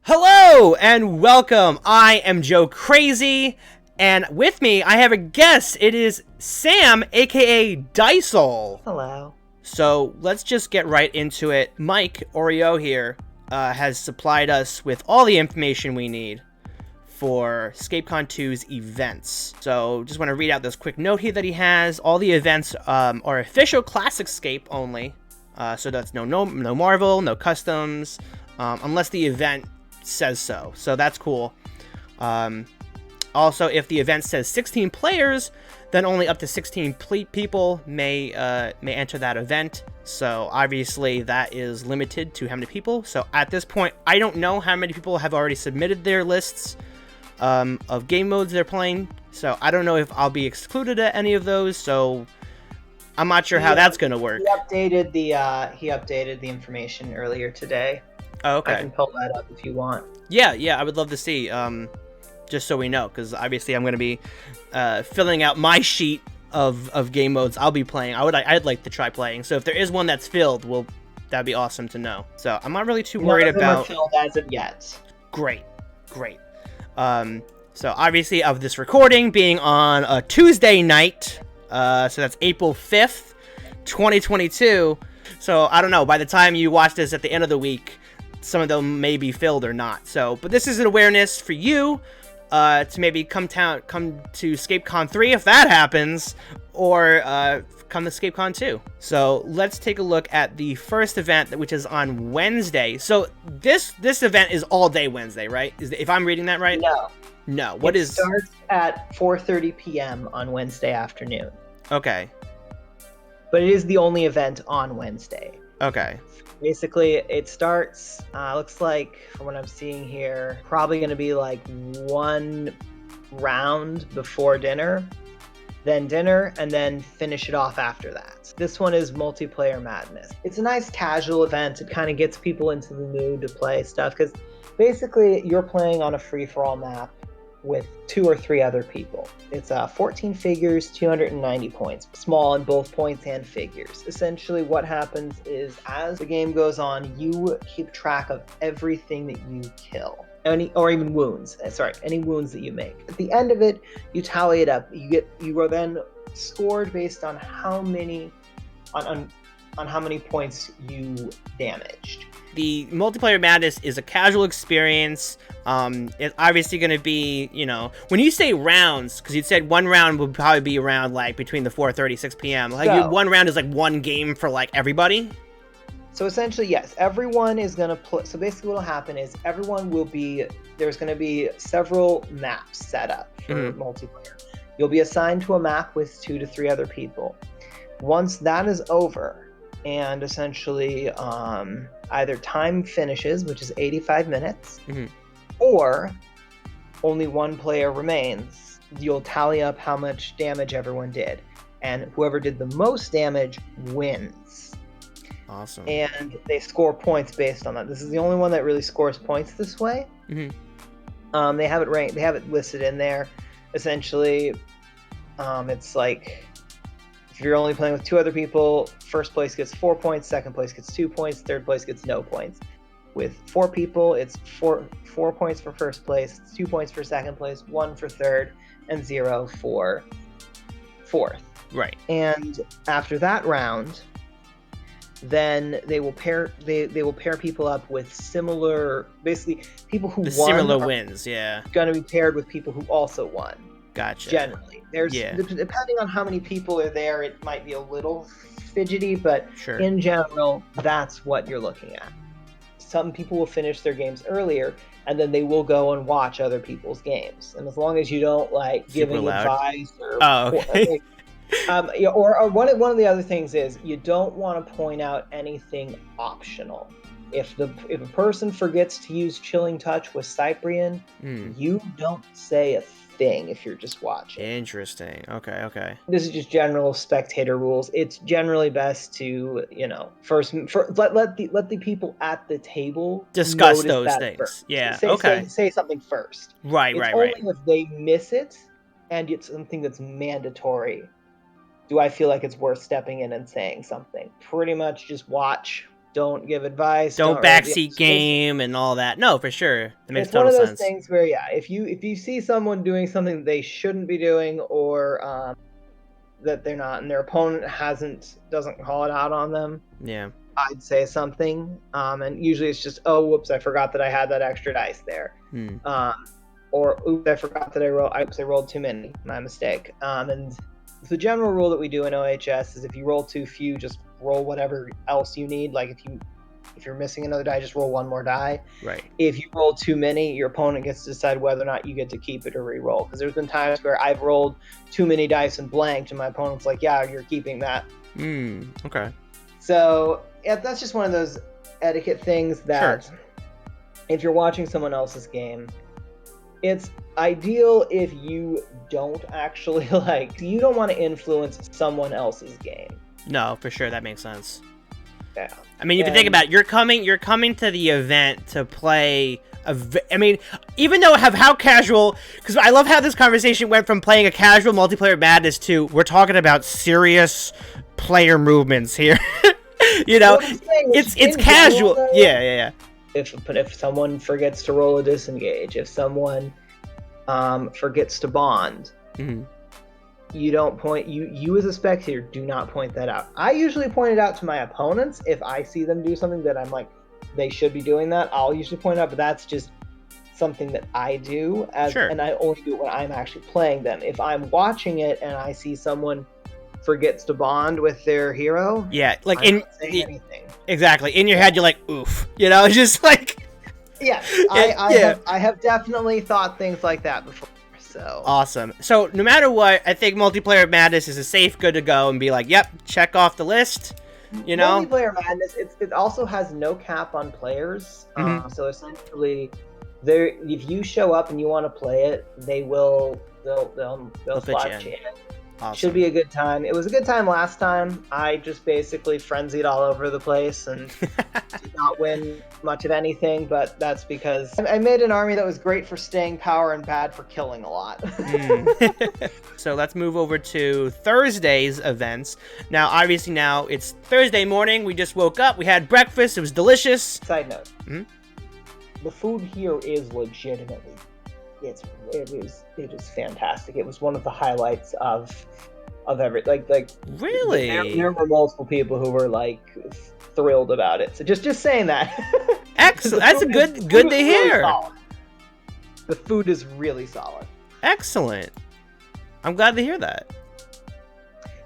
Hello and welcome. I am Joe Crazy, and with me I have a guest. It is Sam, aka Dysole. Hello. So let's just get right into it. Mike Oreo here has supplied us with all the information we need for ScapeCon II's events. So just want to read out this quick note here that he has. All the events are official Classic Scape only. So that's no Marvel, no customs, unless the event says so. So that's cool. Also, if the event says 16 players, then only up to 16 people may enter that event. So obviously that is limited to how many people. So at this point, I don't know how many people have already submitted their lists of game modes they're playing. So I don't know if I'll be excluded at any of those. So I'm not sure how that's going to work. He updated the information earlier today. Oh, okay. I can pull that up if you want. Yeah, I would love to see, just so we know, because obviously I'm going to be filling out my sheet of game modes I'll be playing. I'd like to try playing. So if there is one that's filled, that'd be awesome to know. So I'm not really too worried about. None of them are filled as of yet. Great. So obviously of this recording being on a Tuesday night, so that's April 5th, 2022. So I don't know. By the time you watch this at the end of the week, some of them may be filled or not. So, but this is an awareness for you to maybe come to ScapeCon 3 if that happens, or come to ScapeCon 2. So let's take a look at the first event, which is on Wednesday. So this event is all day Wednesday, right? If I'm reading that right? No. It starts at 4:30 p.m. on Wednesday afternoon. Okay. But it is the only event on Wednesday. Okay. Basically, it starts, looks like, from what I'm seeing here, probably going to be like one round before dinner, then dinner, and then finish it off after that. This one is Multiplayer Madness. It's a nice casual event. It kind of gets people into the mood to play stuff, because basically you're playing on a free-for-all map with 2 or 3 other people. It's 14 figures, 290 points, small in both points and figures. Essentially what happens is, as the game goes on, you keep track of everything that you kill. Any wounds that you make. At the end of it, you tally it up. You are then scored based on how many points you damaged. The Multiplayer Madness is a casual experience. It's obviously going to be, when you say rounds, because you said one round would probably be around like between the 4:30, 6 p.m. One round is like one game for like everybody. So essentially, yes, everyone is going to play. So basically what will happen is there's going to be several maps set up for multiplayer. You'll be assigned to a map with 2 to 3 other people. Once that is over, and essentially either time finishes, which is 85 minutes, or only one player remains, you'll tally up how much damage everyone did. And whoever did the most damage wins. Awesome. And they score points based on that. This is the only one that really scores points this way. They have it ranked. They have it listed in there. Essentially, it's like, if you're only playing with 2 other people, first place gets 4 points, second place gets 2 points, third place gets no points. With 4 people, it's 4 points for first place, 2 points for second place, 1 for third, and 0 for fourth. Right. And after that round, then they will pair people up with similar, basically people who won. Similar wins, yeah. Going to be paired with people who also won. Gotcha. Generally, depending on how many people are there, it might be a little fidgety, but sure. In general, that's what you're looking at. Some people will finish their games earlier, and then they will go and watch other people's games. And as long as you don't give any advice or or one of the other things is, you don't want to point out anything optional. If a person forgets to use Chilling Touch with Cyprian, you don't say a thing if you're just watching. Interesting. Okay. This is just general spectator rules. It's generally best to, first let the people at the table discuss those things. First. Yeah. Say something first. Right. Only if they miss it and it's something that's mandatory do I feel like it's worth stepping in and saying something. Pretty much just watch don't give advice. Don't really backseat game and all that. No, for sure. It makes it's one total of those sense. things where, yeah, if you see someone doing something that they shouldn't be doing, or that they're not, and their opponent doesn't call it out on them, Yeah. I'd say something. And usually it's just, oh, whoops, I forgot that I had that extra dice there. Or oops, I forgot that I rolled too many. My mistake. And the general rule that we do in OHS is if you roll too few, just roll whatever else you need. Like if you're missing another die, just roll one more die. Right. If you roll too many, your opponent gets to decide whether or not you get to keep it or re-roll. Because there's been times where I've rolled too many dice and blanked, and my opponent's like, yeah, you're keeping that. Okay. So yeah, that's just one of those etiquette things that if you're watching someone else's game, it's ideal if you don't actually you don't want to influence someone else's game. No, for sure, that makes sense. Yeah. I mean, if you think about it, you're coming to the event to play I mean, even though how casual, because I love how this conversation went from playing a casual multiplayer madness to we're talking about serious player movements here. You know, it's casual. Though, yeah. If someone forgets to roll a disengage, if someone forgets to bond, you don't point. You as a spectator do not point that out. I usually point it out to my opponents if I see them do something that I'm like, they should be doing that. I'll usually point out, but that's just something that I do, and I only do it when I'm actually playing them. If I'm watching it and I see someone forgets to bond with their hero, like I'm not saying anything. Exactly. In your head, you're like, oof. You know, just like. Yeah, I have definitely thought things like that before. So awesome. So no matter what, I think Multiplayer Madness is a safe, good to go, and be like, yep, check off the list. You know, Multiplayer Madness. It also has no cap on players. So essentially, if you show up and you want to play it, they'll slot you in. Awesome. Should be a good time. It was a good time last time. I just basically frenzied all over the place and did not win much of anything, but that's because I made an army that was great for staying power and bad for killing a lot. So let's move over to Thursday's events. Now, obviously now it's Thursday morning. We just woke up. We had breakfast. It was delicious. Side note. The food here is legitimately it is fantastic. It was one of the highlights of every really. There were multiple people who were like thrilled about it. So just saying that. Excellent. That's a good to hear. Really, the food is really solid. Excellent. I'm glad to hear that.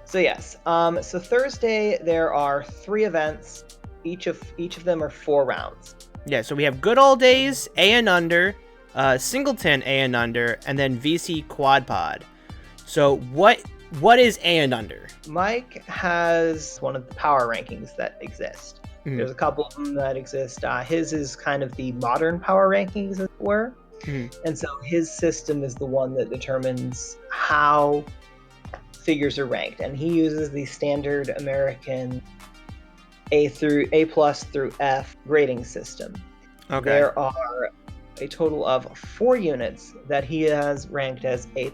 So yes. So Thursday there are 3 events. Each of them are 4 rounds. Yeah. So we have Good Old Days, A and Under. Singleton A and Under, and then VC Quad Pod. So what is A and Under? Mike has one of the power rankings that exist. There's a couple of them that exist. His is kind of the modern power rankings, as it were. And so his system is the one that determines how figures are ranked, and he uses the standard American A plus through F grading system. Okay. There are a total of 4 units that he has ranked as A+.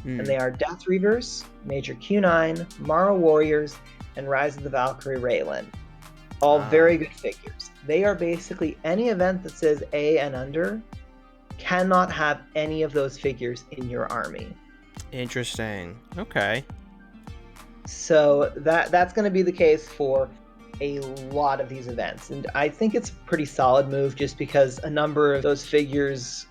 And they are Death Reavers, Major Q9, Morrow Warriors, and Rise of the Valkyrie Raylan. All very good figures. They are basically any event that says A and under cannot have any of those figures in your army. Interesting. Okay. So that's going to be the case for a lot of these events, and I think it's a pretty solid move just because a number of those figures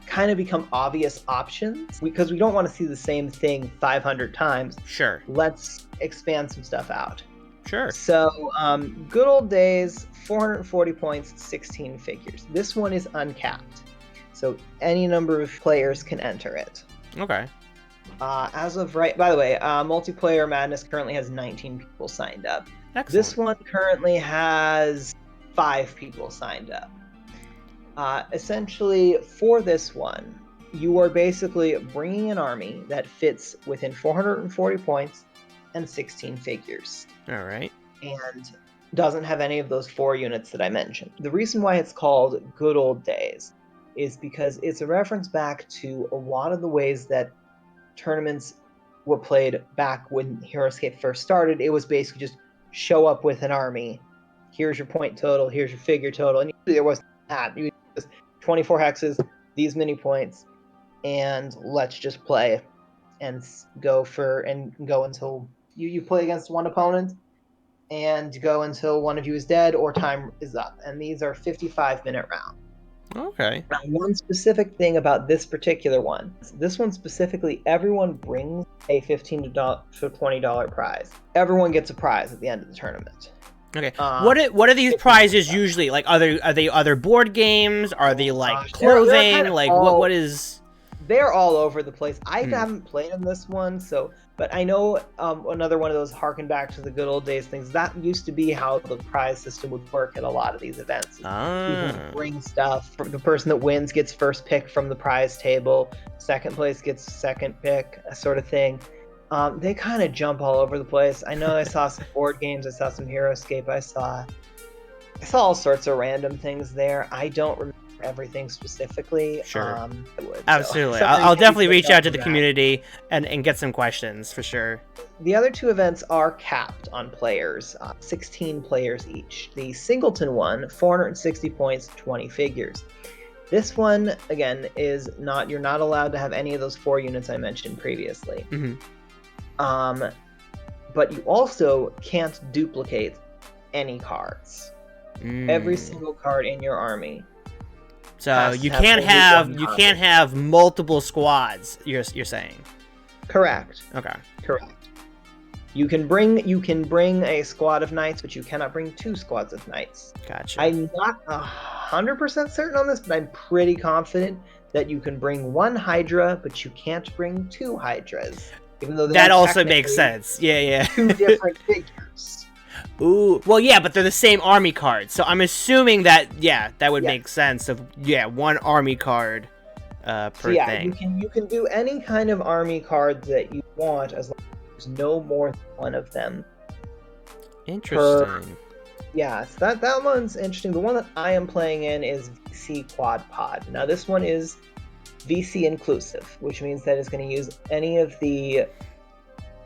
kind of become obvious options because we don't want to see the same thing 500 times. Sure. Let's expand some stuff out. Sure. So Good Old Days, 440 points, 16 figures. This one is uncapped, so any number of players can enter it. Okay. As of by the way, Multiplayer Madness currently has 19 people signed up. Excellent. This one currently has 5 people signed up. Essentially, for this one, you are basically bringing an army that fits within 440 points and 16 figures. All right. And doesn't have any of those 4 units that I mentioned. The reason why it's called Good Old Days is because it's a reference back to a lot of the ways that tournaments were played back when HeroScape first started. It was basically just show up with an army, here's your point total, here's your figure total, and there was that. You just 24 hexes, these many points, and let's just play and go until you play against one opponent and go until one of you is dead or time is up. And these are 55-minute rounds. Okay. Now, one specific thing about this particular one, this one specifically, everyone brings a $15 to $20 prize. Everyone gets a prize at the end of the tournament. Okay. What are these prizes usually? Like, are they other board games? Are they like clothing? They're kind of like what is? They're all over the place. I haven't played in this one, but I know another one of those harken back to the good old days things. That used to be how the prize system would work at a lot of these events. People bring stuff. The person that wins gets first pick from the prize table. Second place gets second pick, sort of thing. They kind of jump all over the place. I know I saw some board games. I saw some HeroScape. I saw all sorts of random things there. I don't remember everything specifically. Sure. Absolutely. I'll definitely reach out to the community and get some questions for sure. The other two events are capped on players, 16 players each. The singleton one, 460 points, 20 figures. This one, again, you're not allowed to have any of those 4 units I mentioned previously. But you also can't duplicate any cards. Every single card in your army. So you can't have multiple squads. You're saying? Correct. Okay. Correct. You can bring a squad of knights, but you cannot bring 2 squads of knights. Gotcha. I'm not 100% certain on this, but I'm pretty confident that you can bring 1 Hydra, but you can't bring 2 Hydras. Even though that also makes sense. Yeah. 2 different figures. Ooh, well, yeah, but they're the same army cards, so I'm assuming that that would make sense. Of 1 army card per thing. You can do any kind of army card that you want as long as there's no more than 1 of them. Interesting. So that one's interesting. The one that I am playing in is VC Quad Pod. Now this one is VC inclusive, which means that it's going to use any of the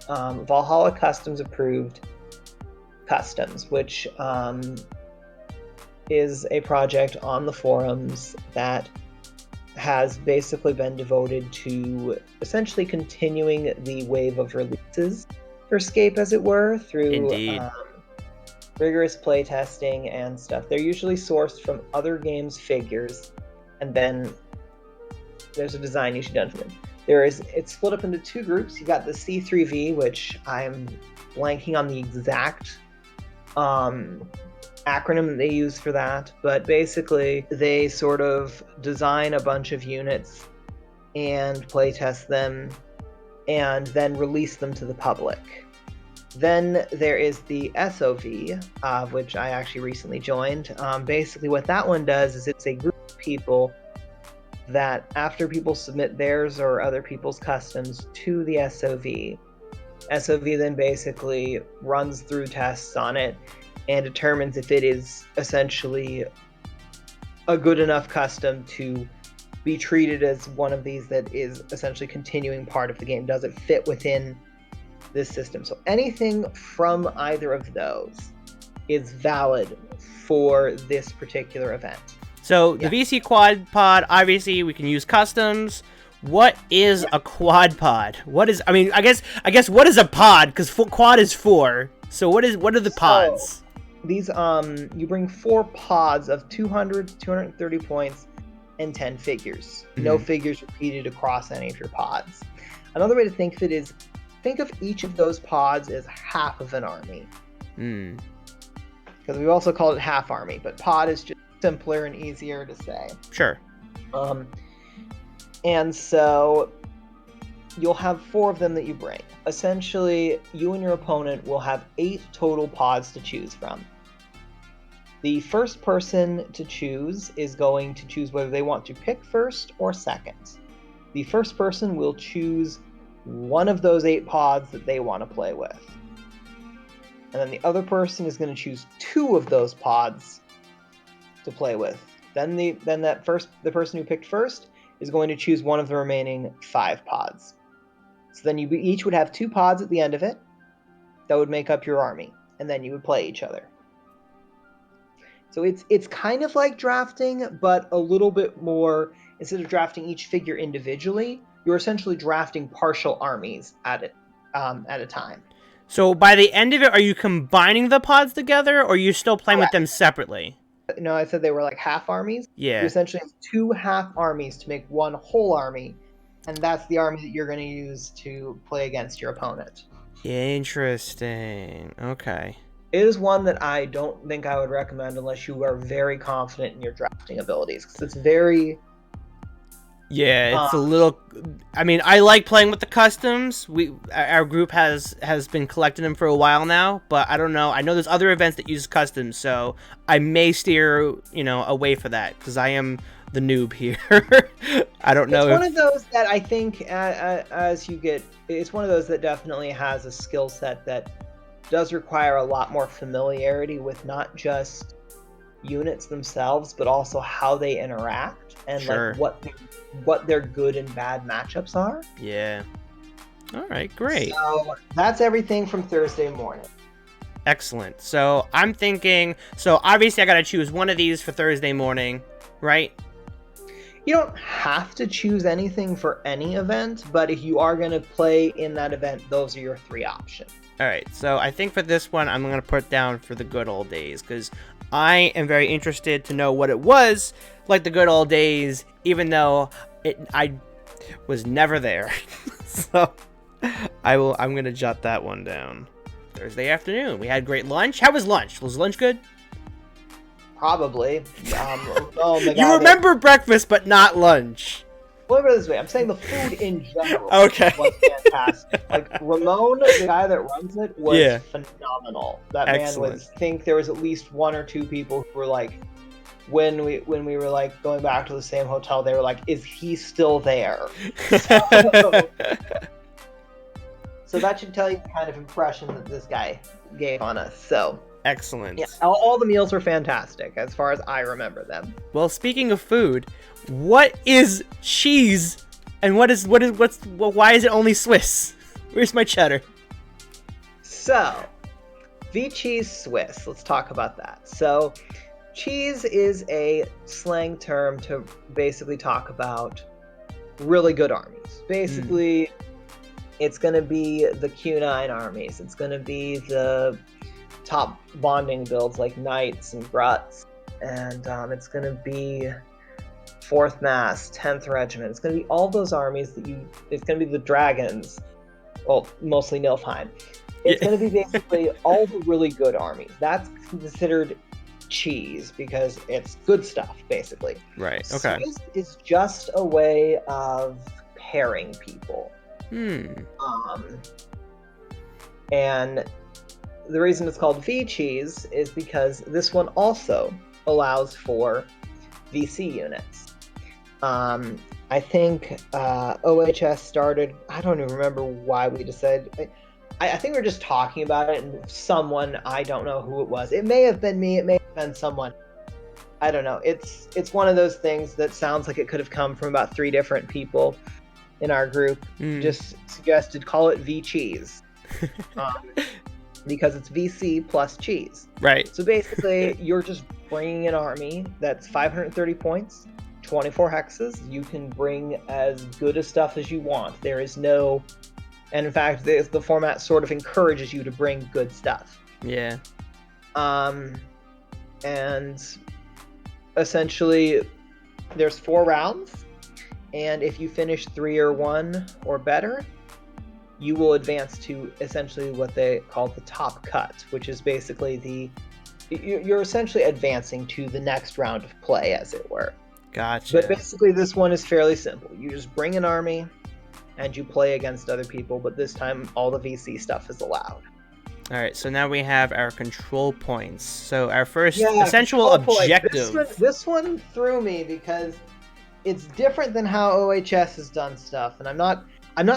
Valhalla Customs approved customs, which is a project on the forums that has basically been devoted to essentially continuing the wave of releases for Scape, as it were, through rigorous playtesting and stuff. They're usually sourced from other games' figures, and then there's a design usually done for them. It's split up into 2 groups. You got the C3V, which I'm blanking on the exact acronym that they use for that, but basically they sort of design a bunch of units and playtest them and then release them to the public. Then there is the SOV, which I actually recently joined. Basically what that one does is it's a group of people that after people submit theirs or other people's customs to the SOV then basically runs through tests on it and determines if it is essentially a good enough custom to be treated as one of these that is essentially continuing part of the game. Does it fit within this system? So anything from either of those is valid for this particular event. So the VC Quad Pod, obviously we can use customs. What is a quad pod? I guess what is a pod? Because quad is 4. So what are the pods? So, these you bring 4 pods of 200 to 230 points and 10 figures. No figures repeated across any of your pods. Another way to think of it is think of each of those pods as half of an army. Because we've also called it half army, but pod is just simpler and easier to say. Sure. And so you'll have 4 of them that you bring. Essentially, you and your opponent will have 8 total pods to choose from. The first person to choose is going to choose whether they want to pick first or second. The first person will choose one of those 8 pods that they want to play with. And then the other person is going to choose 2 of those pods to play with. Then the person who picked first is going to choose one of the remaining 5 pods. So then you each would have 2 pods at the end of it that would make up your army, and then you would play each other. So it's kind of like drafting, but a little bit more. Instead of drafting each figure individually, you're essentially drafting partial armies at a time. So by the end of it, are you combining the pods together, or are you still playing with Correct. them separately? No, I said they were like half armies. You Yeah. essentially have two half armies to make one whole army, and that's the army that you're going to use to play against your opponent. Interesting. Okay. It is one that I don't think I would recommend unless you are very confident in your drafting abilities, because it's very. Yeah, it's a little. I mean, I like playing with the customs. Our group has been collecting them for a while now, but I don't know. I know there's other events that use customs, so I may steer away for that because I am the noob here. I don't know. It's one of those that I think as you get, it's one of those that definitely has a skill set that does require a lot more familiarity with not just units themselves, but also how they interact and Sure. like what their good and bad matchups are. Yeah. All right, great. So that's everything from Thursday morning. Excellent. So I'm thinking, so obviously I got to choose one of these for Thursday morning, right? You don't have to choose anything for any event, but if you are going to play in that event, those are your three options. All right, so I think for this one, I'm going to put down for the good old days, because I am very interested to know what it was like the good old days, even though I was never there. So I'm going to jot that one down. Thursday afternoon, we had great lunch. How was lunch? Was lunch good? Probably. Oh my God, you remember breakfast, but not lunch. Put it this way, I'm saying the food in general Okay. was fantastic. Like, Ramon, the guy that runs it, was phenomenal. That Excellent. man was, I think there was at least one or two people who were like, when we were like going back to the same hotel, they were like, is he still there? So that should tell you the kind of impression that this guy gave on us. So Excellent. yeah, all the meals were fantastic as far as I remember them. Well, speaking of food, what is cheese, and why is it only Swiss? Where's my cheddar? So, V-cheese Swiss. Let's talk about that. So, cheese is a slang term to basically talk about really good armies. Basically, it's going to be the Q9 armies. It's going to be the top bonding builds like Knights and Gruts. And it's going to be 4th Mass, 10th Regiment. It's going to be all those armies it's going to be the Dragons. Well, mostly Nilfheim. It's going to be basically all the really good armies. That's considered cheese because it's good stuff, basically. Right, okay. Swiss is just a way of pairing people. And the reason it's called V-cheese is because this one also allows for VC units. I think OHS started, I don't even remember why we decided, I think we were just talking about it and someone, I don't know who it was. It may have been me, it may have been someone. I don't know. It's one of those things that sounds like it could have come from about 3 different people in our group. Just suggested call it V-cheese. Because it's VC plus cheese. Right. So basically, you're just bringing an army that's 530 points, 24 hexes. You can bring as good a stuff as you want. There is no... And in fact, the format sort of encourages you to bring good stuff. Yeah. And essentially, there's 4 rounds. And if you finish 3 or 1 or better, you will advance to essentially what they call the top cut, which is basically you're essentially advancing to the next round of play, as it were. Gotcha. But basically, this one is fairly simple. You just bring an army, and you play against other people, but this time all the VC stuff is allowed. All right, so now we have our control points. So our first essential objective. This one threw me because it's different than how OHS has done stuff, and I'm not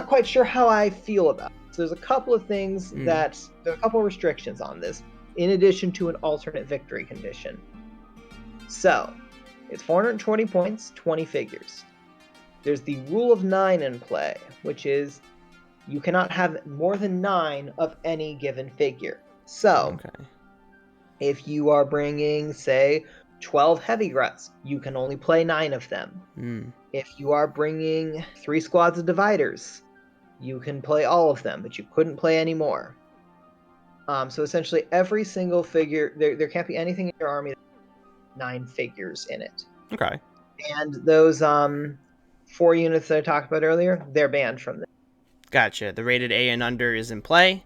quite sure how I feel about it. So there's a couple of things there are a couple of restrictions on this, in addition to an alternate victory condition. So, it's 420 points, 20 figures. There's the rule of 9 in play, which is you cannot have more than 9 of any given figure. So, If you are bringing, say, 12 heavy gruts, you can only play 9 of them. If you are bringing 3 squads of dividers, you can play all of them, but you couldn't play any more. So essentially, every single figure, there can't be anything in your army that has 9 figures in it. Okay. And those 4 units that I talked about earlier, they're banned from this. Gotcha. The rated A and under is in play.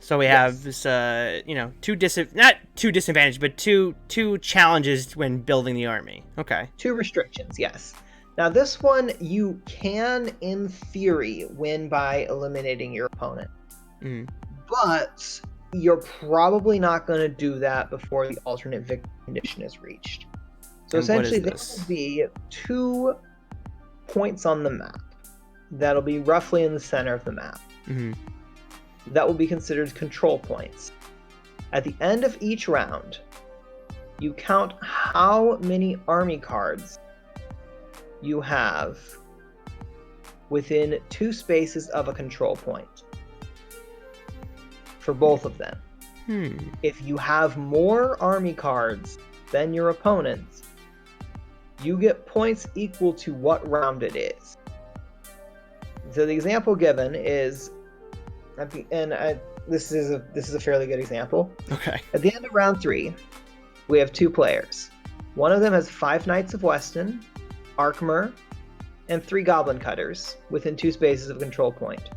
So we have this, not two disadvantages, but two challenges when building the army. Okay. 2 restrictions, yes. Now this one, you can, in theory, win by eliminating your opponent. But you're probably not going to do that before the alternate victory condition is reached. So And essentially, what there is will be 2 points on the map that'll be roughly in the center of the map. That will be considered control points. At the end of each round, you count how many army cards you have within 2 spaces of a control point for both of them. If you have more army cards than your opponents, you get points equal to what round it is. So the example given is, this is a fairly good example. Okay. At the end of round 3, we have 2 players. One of them has 5 Knights of Weston, Arkmer, and 3 Goblin Cutters within 2 spaces of control point.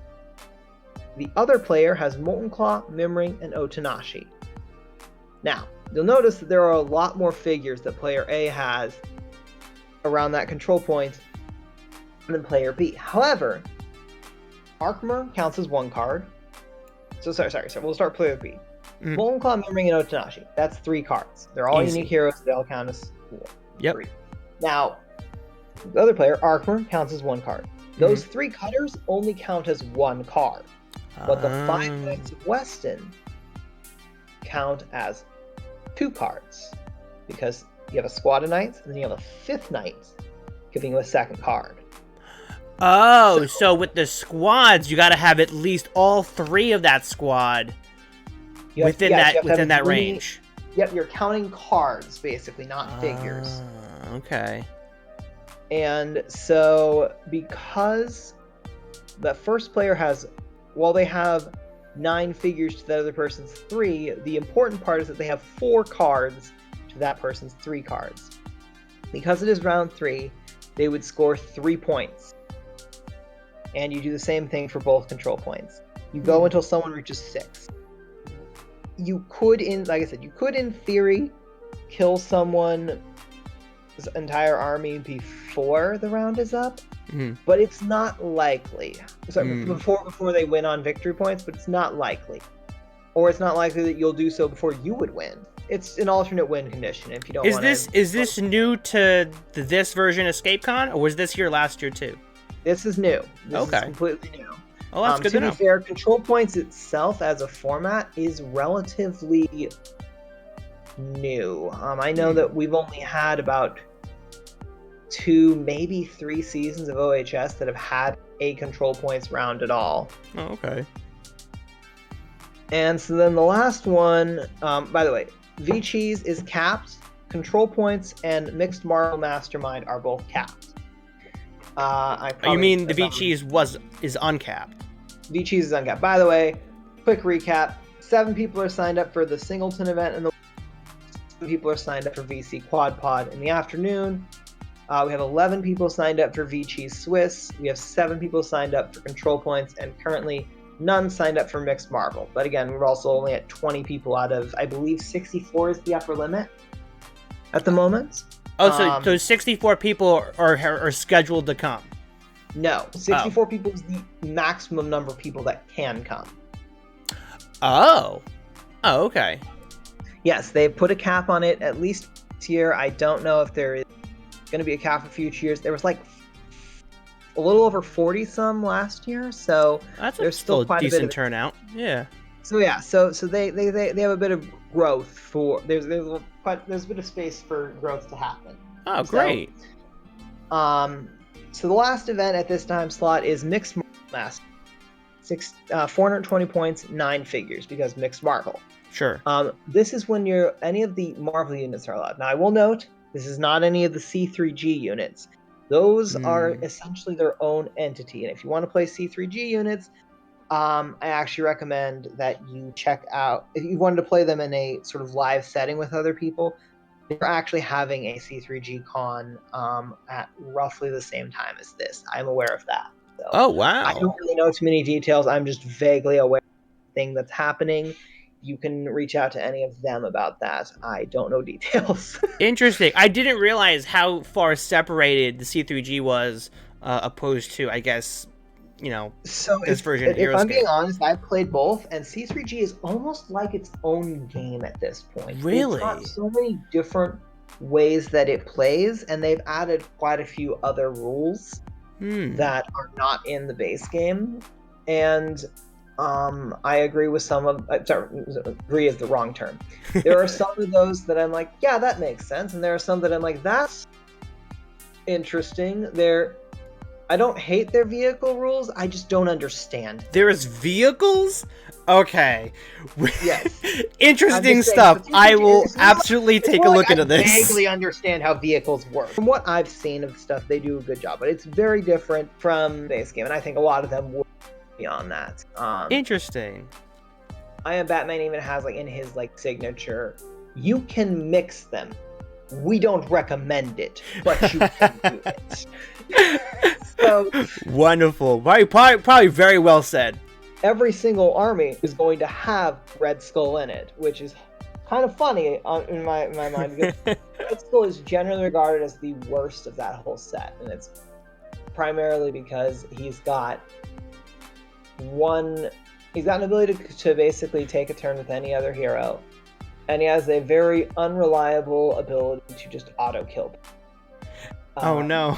The other player has Molten Claw, Mimring, and Otanashi. Now, you'll notice that there are a lot more figures that player A has around that control point than player B. However, Arkmer counts as 1 card. So sorry. We'll start player B. Molten Claw, Mimring, and Otanashi. That's 3 cards. They're all unique heroes. They all count as 3. Now, the other player, Arkmer, counts as 1 card. Those 3 cutters only count as 1 card. But the 5 Knights of Weston count as 2 cards. Because you have a squad of knights, and then you have a 5th knight, giving you a 2nd card. Oh, so with the squads, you got to have at least all 3 of that squad within that range. Yep, you're counting cards, basically, not figures. Okay. And so, because the first player has, while they have 9 figures to the other person's 3, the important part is that they have 4 cards to that person's 3 cards. Because it is round 3, they would score 3 points. And you do the same thing for both control points. You go until someone reaches 6. You could, like I said, you could in theory kill someone's entire army before the round is up, but it's not likely. Before they win on victory points, but it's not likely. Or it's not likely that you'll do so before you would win. It's an alternate win condition if you don't want to. Is this new to this version of ScapeCon, or was this here last year too? This is new. This is completely new. Oh, that's good to know. To be fair, control points itself as a format is relatively new. I know that we've only had about 2, maybe 3 seasons of OHS that have had a control points round at all. Oh, okay. And so then the last one, by the way, V-Cheese is capped. Control points and Mixed Marble Mastermind are both capped. You mean the V-Cheese is uncapped? V-Cheese is uncapped. By the way, quick recap: 7 people are signed up for the Singleton event, and 7 people are signed up for VC Quad Pod in the afternoon. We have 11 people signed up for V-Cheese Swiss. We have 7 people signed up for control points, and currently none signed up for Mixed Marble. But again, we're also only at 20 people out of, I believe, 64 is the upper limit at the moment. Oh, so 64 people are scheduled to come? No, 64 people is the maximum number of people that can come. Oh, okay. Yes, they've put a cap on it, at least this year. I don't know if there is going to be a cap for future years. There was like a little over 40-some last year, so there's still quite a decent turnout. Yeah. So yeah, so they have a bit of growth for there's a bit of space for growth to happen. Oh, great. So the last event at this time slot is Mixed Marble Master. 420 points, 9 figures, because Mixed Marble. Sure. This is when any of the Marvel units are allowed. Now, I will note, this is not any of the C3G units. Those are essentially their own entity. And if you want to play C3G units, I actually recommend that you check out, if you wanted to play them in a sort of live setting with other people, they're actually having a C3G con at roughly the same time as this. I'm aware of that. So Oh, wow. I don't really know too many details. I'm just vaguely aware of the thing that's happening. You can reach out to any of them about that. I don't know details. Interesting. I didn't realize how far separated the C3G was, opposed to, I guess, So this version of if I'm being HeroScape. honest, I've played both, and C3G is almost like its own game at this point. Really? It's got so many different ways that it plays, and they've added quite a few other rules that are not in the base game. And I agree with some of. Sorry, agree is the wrong term. There are some of those that I'm like, yeah, that makes sense, and there are some that I'm like, that's interesting. I don't hate their vehicle rules. I just don't understand. There's vehicles? Okay. Yes. Interesting saying, stuff. I will it's not- absolutely it's take a more look like into I this. vaguely understand how vehicles work. From what I've seen of stuff, they do a good job, but it's very different from base game, and I think a lot of them would be on that. Interesting. I Am Batman even has in his signature, you can mix them. We don't recommend it, but you can do it. So Wonderful. Probably very well said. every single army is going to have Red Skull in it, which is kind of funny in my mind, because Red Skull is generally regarded as the worst of that whole set, and it's primarily because he's got an ability to basically take a turn with any other hero, and he has a very unreliable ability to just auto kill. Oh no.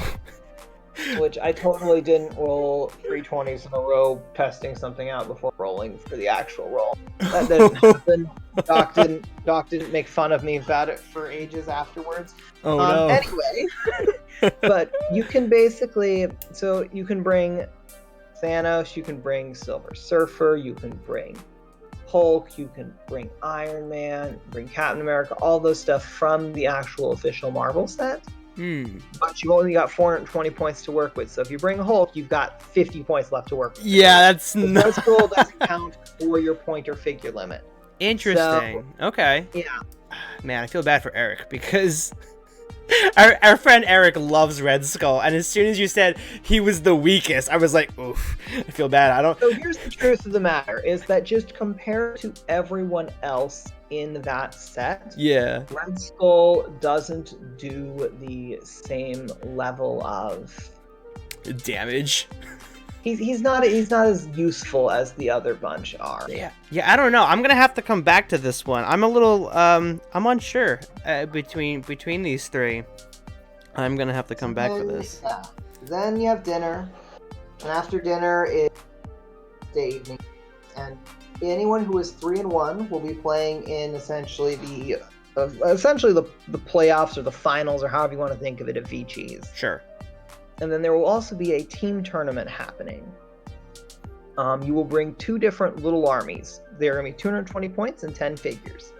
Which I totally didn't roll 320s in a row testing something out before rolling for the actual roll. That didn't happen. Doc didn't make fun of me about it for ages afterwards. Oh no. Anyway, but you can basically, so you can bring Thanos, you can bring Silver Surfer, you can bring Hulk, you can bring Iron Man, bring Captain America, all those stuff from the actual official Marvel set. But you've only got 420 points to work with. So if you bring Hulk, you've got 50 points left to work with. Yeah, that's not... Red Skull doesn't count for your point or figure limit. Interesting. So, okay. Yeah. Man, I feel bad for Eric, because our friend Eric loves Red Skull, and as soon as you said he was the weakest, I was like, oof, I feel bad. So here's the truth of the matter, is that just compared to everyone else in that set, Red Skull doesn't do the same level of damage. He's not as useful as the other bunch are. Yeah, I don't know. I'm gonna have to come back to this one. I'm a little I'm unsure between these three. I'm gonna have to come back for this. Yeah. Then you have dinner, and after dinner is the evening, and anyone who is 3-1 will be playing in essentially the playoffs or the finals, or however you want to think of it, of VGs. Sure. And then there will also be a team tournament happening. You will bring two different little armies. They're going to be 220 points and 10 figures.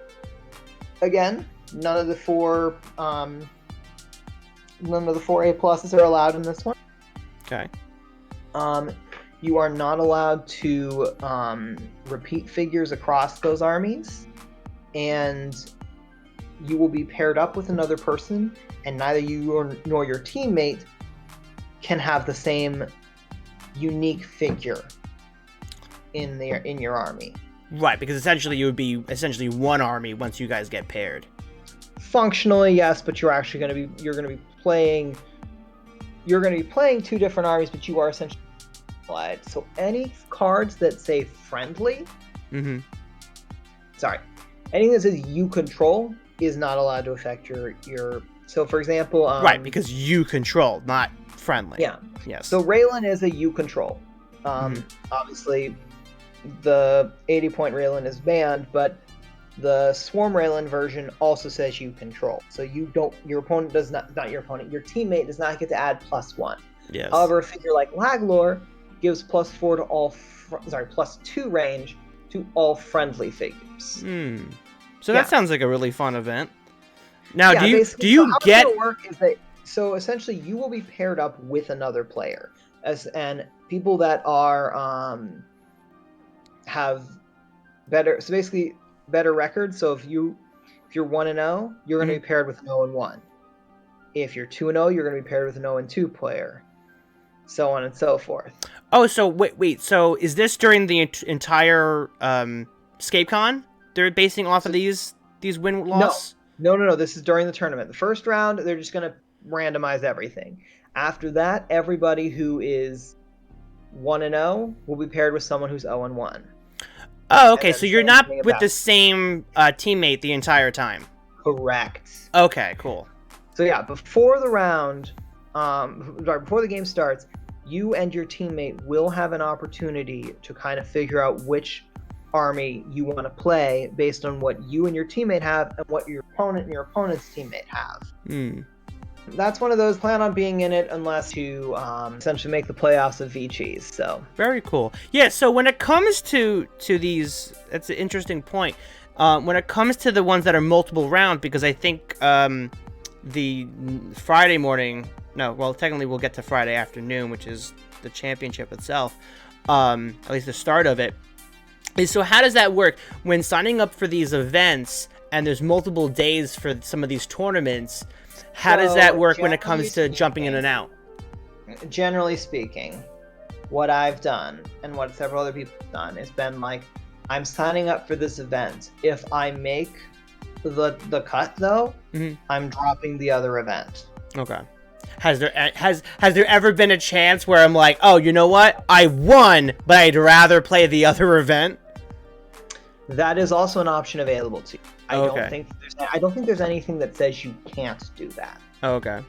Again, none of the four A pluses are allowed in this one. Okay. You are not allowed to repeat figures across those armies, and you will be paired up with another person, and neither you nor your teammate can have the same unique figure in your army. Right, because essentially you would be one army once you guys get paired. Functionally, yes, but you're going to be playing two different armies, but you are essentially allied. So any cards that say friendly, anything that says you control is not allowed to affect your. So for example, right, because you control, not friendly. Yeah. Yes. So Raylan is a you control. Obviously, the 80-point Raylan is banned, but the Swarm Raylan version also says you control. So your opponent does not your opponent, your teammate does not get to add +1. Yes. However, a figure like Laglor gives +4 to +2 range to all friendly figures. So that sounds like a really fun event. Now, Yeah, do you how get? it's gonna work is that essentially you will be paired up with another player, and people that are have better records. So if you're 1-0, you're going to be paired with an 0-1. If you're 2-0, you're going to be paired with an 0-2 player, so on and so forth. Oh, so wait. So is this during the entire ScapeCon? They're basing off of these win-loss? No. This is during the tournament. The first round, they're just going to randomize everything. After that, everybody who is 1-0 will be paired with someone who's 0-1. Oh, okay. So you're not with the same teammate the entire time. Correct. Okay, cool. So yeah, before the round, before the game starts, you and your teammate will have an opportunity to kind of figure out which army you want to play based on what you and your teammate have and what your opponent and your opponent's teammate have. That's one of those, plan on being in it unless you essentially make the playoffs of VCheese. So very cool. Yeah, so when it comes to these, that's an interesting point. When it comes to the ones that are multiple round, because I think the Friday morning, technically we'll get to Friday afternoon, which is the championship itself, at least the start of it. So how does that work when signing up for these events and there's multiple days for some of these tournaments? How does that work when it comes to jumping in and out? Generally speaking, what I've done and what several other people have done has been like, I'm signing up for this event. If I make the cut though, I'm dropping the other event. Okay. Has there ever been a chance where I'm like, oh, you know what? I won, but I'd rather play the other event? That is also an option available to you. I don't think there's anything that says you can't do that. Okay.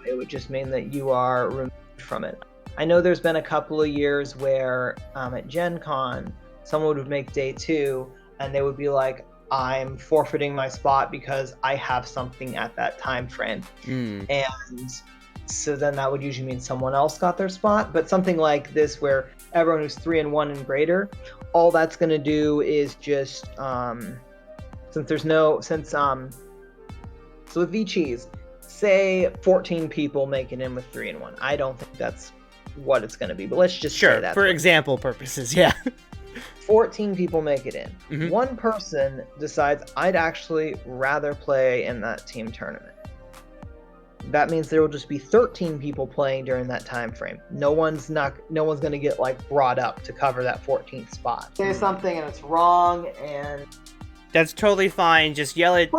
It would just mean that you are removed from it. I know there's been a couple of years where at Gen Con, someone would make day 2 and they would be like, I'm forfeiting my spot because I have something at that time frame. And so then that would usually mean someone else got their spot. But something like this where everyone who's 3-1 and greater, all that's going to do is just so with VCheese, say 14 people make it in with 3-1. I don't think that's what it's going to be, but let's just say that for example purposes. 14 people make it in. One person decides, I'd actually rather play in that team tournament. That means there will just be 13 people playing during that time frame. No one's going to get like brought up to cover that 14th spot. Say something and it's wrong, and that's totally fine. Just yell at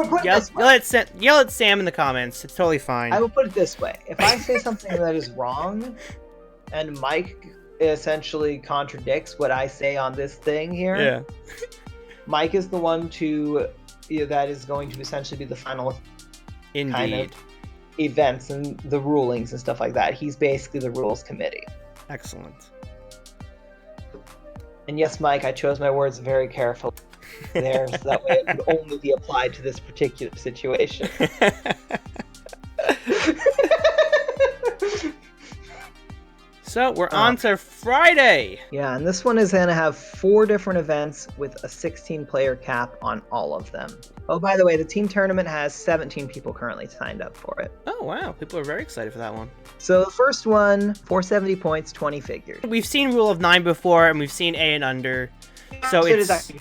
Sam in the comments. It's totally fine. I will put it this way: if I say something that is wrong, and Mike essentially contradicts what I say on this thing here, Mike is the one that is going to essentially be the final kind of events and the rulings and stuff like that. He's basically the rules committee. Excellent. And yes, Mike, I chose my words very carefully there, so that way it would only be applied to this particular situation. So we're on to Friday. Yeah, and this one is going to have 4 different events with a 16-player cap on all of them. Oh, by the way, the team tournament has 17 people currently signed up for it. Oh, wow. People are very excited for that one. So the first one, 470 points, 20 figures. We've seen Rule of 9 before, and we've seen A and under. So it's...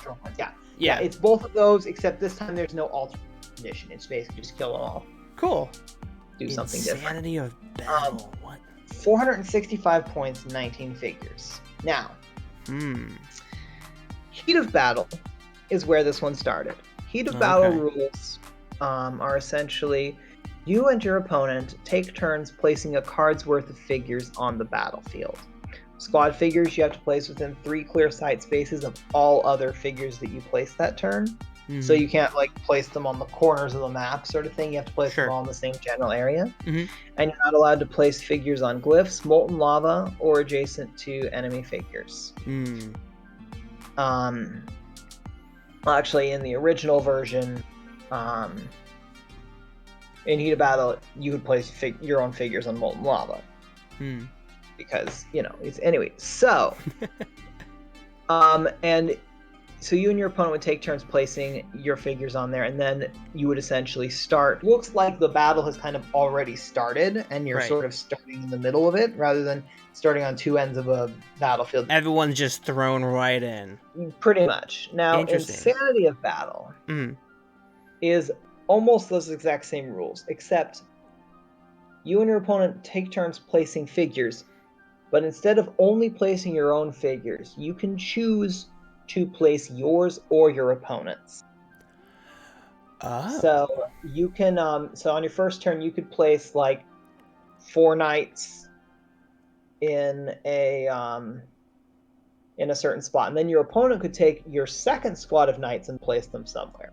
Yeah, it's both of those, except this time there's no alternate condition. It's basically just kill them all. Cool. Do something different. Insanity of battle. What? 465 points, 19 figures. Now, Heat of Battle is where this one started. Heat of Battle rules are essentially you and your opponent take turns placing a card's worth of figures on the battlefield. Squad figures you have to place within 3 clear sight spaces of all other figures that you place that turn. So you can't like place them on the corners of the map sort of thing. You have to place them all in the same general area. And you're not allowed to place figures on glyphs, molten lava, or adjacent to enemy figures. Actually, in the original version, in Heat of Battle, you could place your own figures on molten lava. Because, it's anyway. So, and So you and your opponent would take turns placing your figures on there, and then you would essentially start. Looks like the battle has kind of already started, and you're Right. sort of starting in the middle of it, rather than starting on two ends of a battlefield. Everyone's just thrown right in. Pretty much. Now, Interesting. Insanity of Battle is almost those exact same rules, except you and your opponent take turns placing figures, but instead of only placing your own figures, you can choose to place yours or your opponent's. Oh. So you can so on your first turn you could place like 4 knights in a certain spot, and then your opponent could take your second squad of knights and place them somewhere.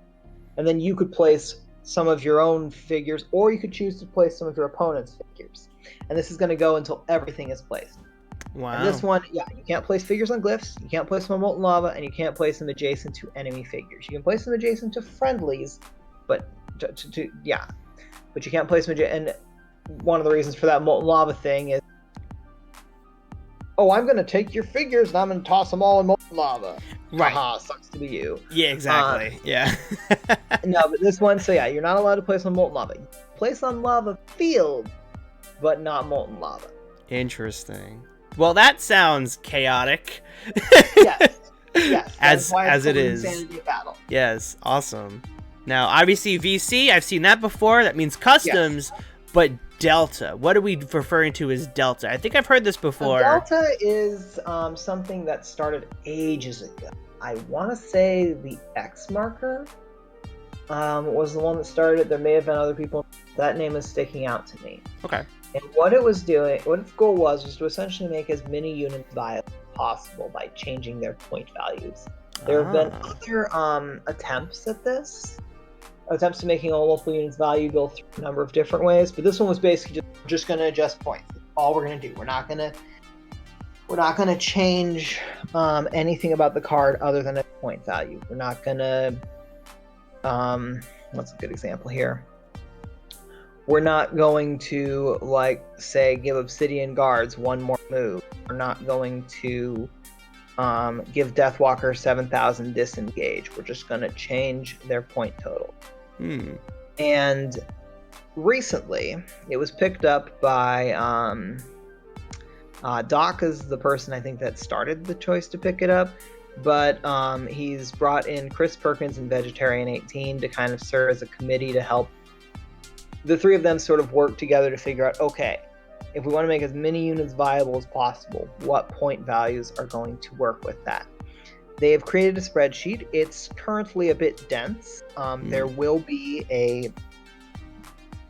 And then you could place some of your own figures, or you could choose to place some of your opponent's figures. And this is going to go until everything is placed. Wow. And this one, you can't place figures on glyphs, you can't place them on molten lava, and you can't place them adjacent to enemy figures. You can place them adjacent to friendlies, but but you can't place them and one of the reasons for that molten lava thing is, I'm going to take your figures and I'm going to toss them all in molten lava. Right. Haha, sucks to be you. Yeah, exactly. Yeah. No, but this one, you're not allowed to place on molten lava. You place on lava field, but not molten lava. Interesting. Well, that sounds chaotic. Yes. Yes. As it is. Insanity of Battle. Yes. Awesome. Now, obviously, VC, I've seen that before. That means customs, but Delta. What are we referring to as Delta? I think I've heard this before. Delta is something that started ages ago. I want to say the X marker was the one that started it. There may have been other people. That name is sticking out to me. Okay. And what its goal was to essentially make as many units viable as possible by changing their point values. There have been other attempts at this. Attempts to making all multiple units valuable through a number of different ways, but this one was basically just going to adjust points. That's all we're going to do. We're not going to change anything about the card other than a point value. We're not going to what's a good example here? We're not going to, like, say, give Obsidian Guards one more move. We're not going to give Deathwalker 7,000 disengage. We're just going to change their point total. And recently, it was picked up by Doc is the person I think that started the choice to pick it up, but he's brought in Chris Perkins and Vegetarian 18 to kind of serve as a committee to help the three of them sort of work together to figure out, okay, if we want to make as many units viable as possible, what point values are going to work with that? They have created a spreadsheet. It's currently a bit dense. There will be a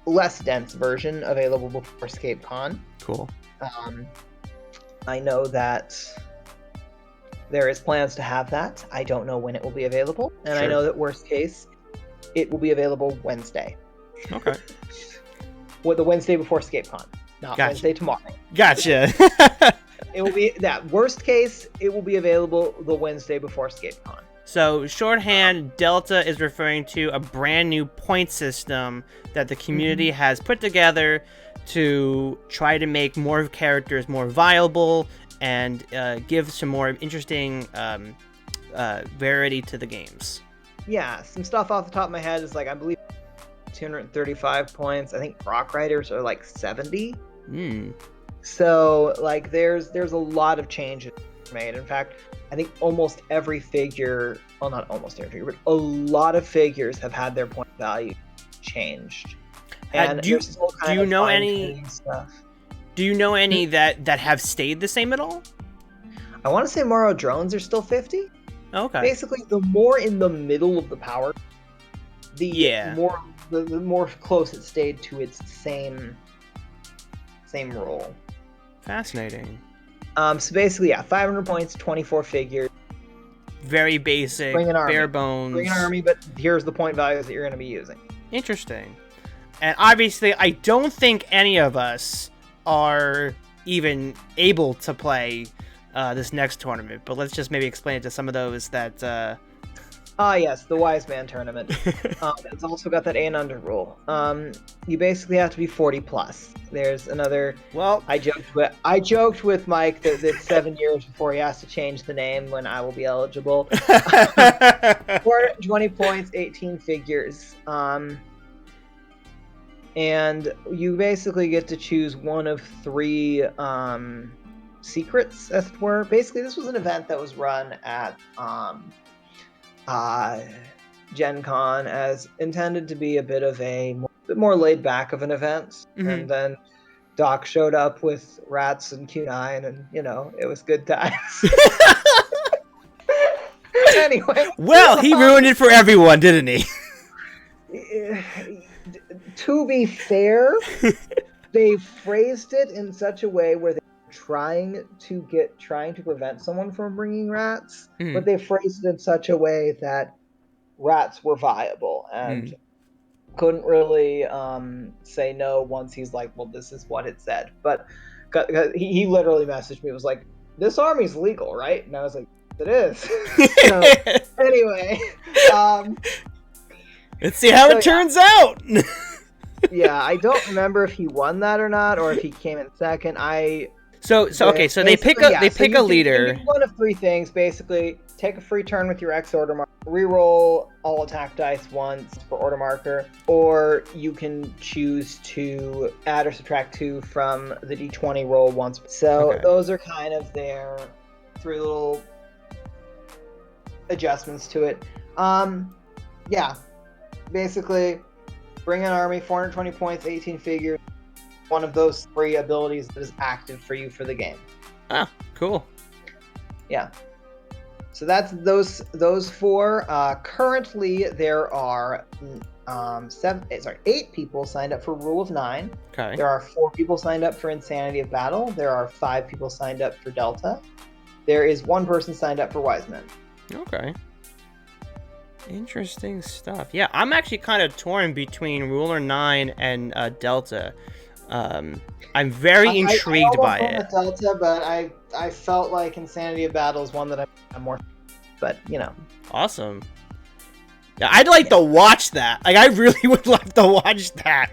less dense version available before ScapeCon. Cool. I know that there is plans to have that. I don't know when it will be available. And I know that worst case, it will be available Wednesday. Okay. The Wednesday before ScapeCon. Not Wednesday tomorrow. Gotcha. It will be that worst case. It will be available the Wednesday before ScapeCon. So shorthand, Delta is referring to a brand new point system that the community has put together to try to make more characters more viable and give some more interesting variety to the games. Yeah, some stuff off the top of my head is like, I believe 235 points. I think Rock Riders are like 70. So like there's a lot of changes made. In fact, I think almost every figure, well, not almost every figure, but a lot of figures have had their point value changed. And do you know any that have stayed the same at all? I want to say Morrow drones are still 50. Okay. Basically, the more in the middle of the power, the more close it stayed to its same role. Fascinating. So basically, 500 points, 24 figures. Very basic, bare bones. Bring an army, but here's the point values that you're going to be using. Interesting. And obviously, I don't think any of us are even able to play this next tournament, but let's just maybe explain it to some of those that Ah, yes, the Wise Man tournament. It's also got that A and under rule. You basically have to be 40 plus. There's another. Well, I joked with Mike that it's 7 years before he has to change the name when I will be eligible. 420 points, 18 figures. And you basically get to choose one of 3 secrets, as it were. Basically, this was an event that was run at Gen Con as intended to be a bit more laid back of an event. Mm-hmm. And then Doc showed up with rats and Q9, and it was good times. Anyway. Well, he ruined it for everyone, didn't he? To be fair, they phrased it in such a way where they're trying to prevent someone from bringing rats, but they phrased it in such a way that rats were viable and couldn't really say no once he's like, well, this is what it said. But he literally messaged me, was like, this army's legal, right? And I was like, it is. So, anyway, let's see how it turns out. Yeah, I don't remember if he won that or not, or if he came in second. So they pick a leader. You do one of 3 things, basically. Take a free turn with your X order marker, reroll all attack dice once for order marker, or you can choose to add or subtract 2 from the D20 roll once. So those are kind of their 3 little adjustments to it. Yeah, basically, bring an army, 420 points, 18 figures. One of those 3 abilities that is active for you for the game. Ah, cool. Yeah. So that's those 4. Currently, there are 8 people signed up for Rule of 9. Okay. There are 4 people signed up for Insanity of Battle. There are 5 people signed up for Delta. There is 1 person signed up for Wise Men. Okay. Interesting stuff. Yeah, I'm actually kind of torn between Ruler 9 and Delta. I'm very intrigued by it. Delta, but I felt like Insanity of Battle is one that I'm more. But Awesome. Yeah, I'd like to watch that. Like, I really would like to watch that.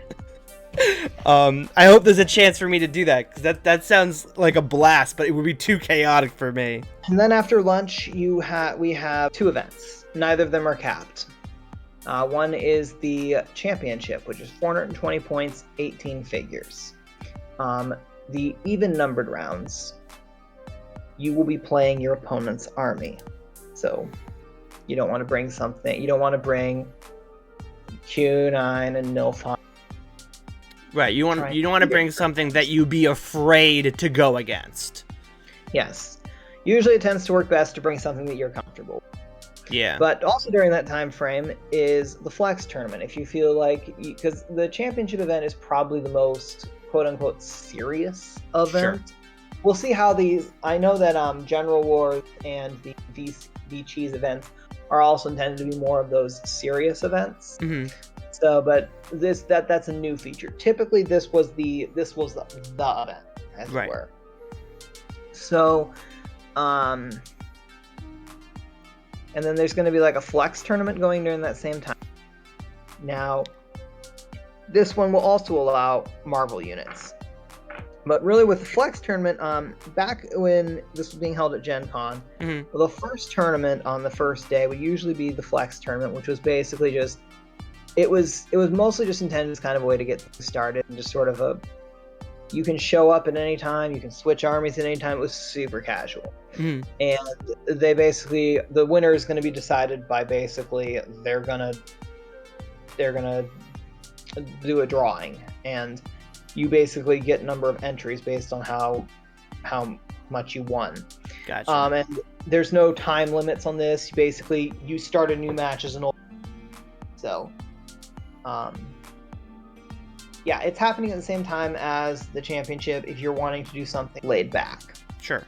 I hope there's a chance for me to do that, because that sounds like a blast, but it would be too chaotic for me. And then after lunch, we have 2 events. Neither of them are capped. One is the championship, which is 420 points, 18 figures. The even-numbered rounds, you will be playing your opponent's army. So you don't want to bring something. You don't want to bring Q9 and Nilfon. Right. You don't want to bring something that you'd be afraid to go against. Yes. Usually it tends to work best to bring something that you're comfortable with. Yeah. But also during that time frame is the Flex tournament. If you feel like, because the championship event is probably the most quote-unquote serious event. Sure. We'll see how these. I know that General Wars and the Cheese events are also intended to be more of those serious events. Mm-hmm. So, but that's a new feature. Typically, this was the event, as it were. So, and then there's going to be like a Flex tournament going during that same time. Now, this one will also allow Marvel units. But really with the Flex tournament, back when this was being held at Gen Con, the first tournament on the first day would usually be the Flex tournament, which was basically just, it was mostly just intended as kind of a way to get things started and just sort of you can show up at any time, you can switch armies at any time. It was super casual. And they basically, the winner is going to be decided by basically they're gonna do a drawing, and you basically get a number of entries based on how much you won. Gotcha. And there's no time limits on this. Basically, you start a new match as an old. So, yeah, it's happening at the same time as the championship if you're wanting to do something laid back. Sure.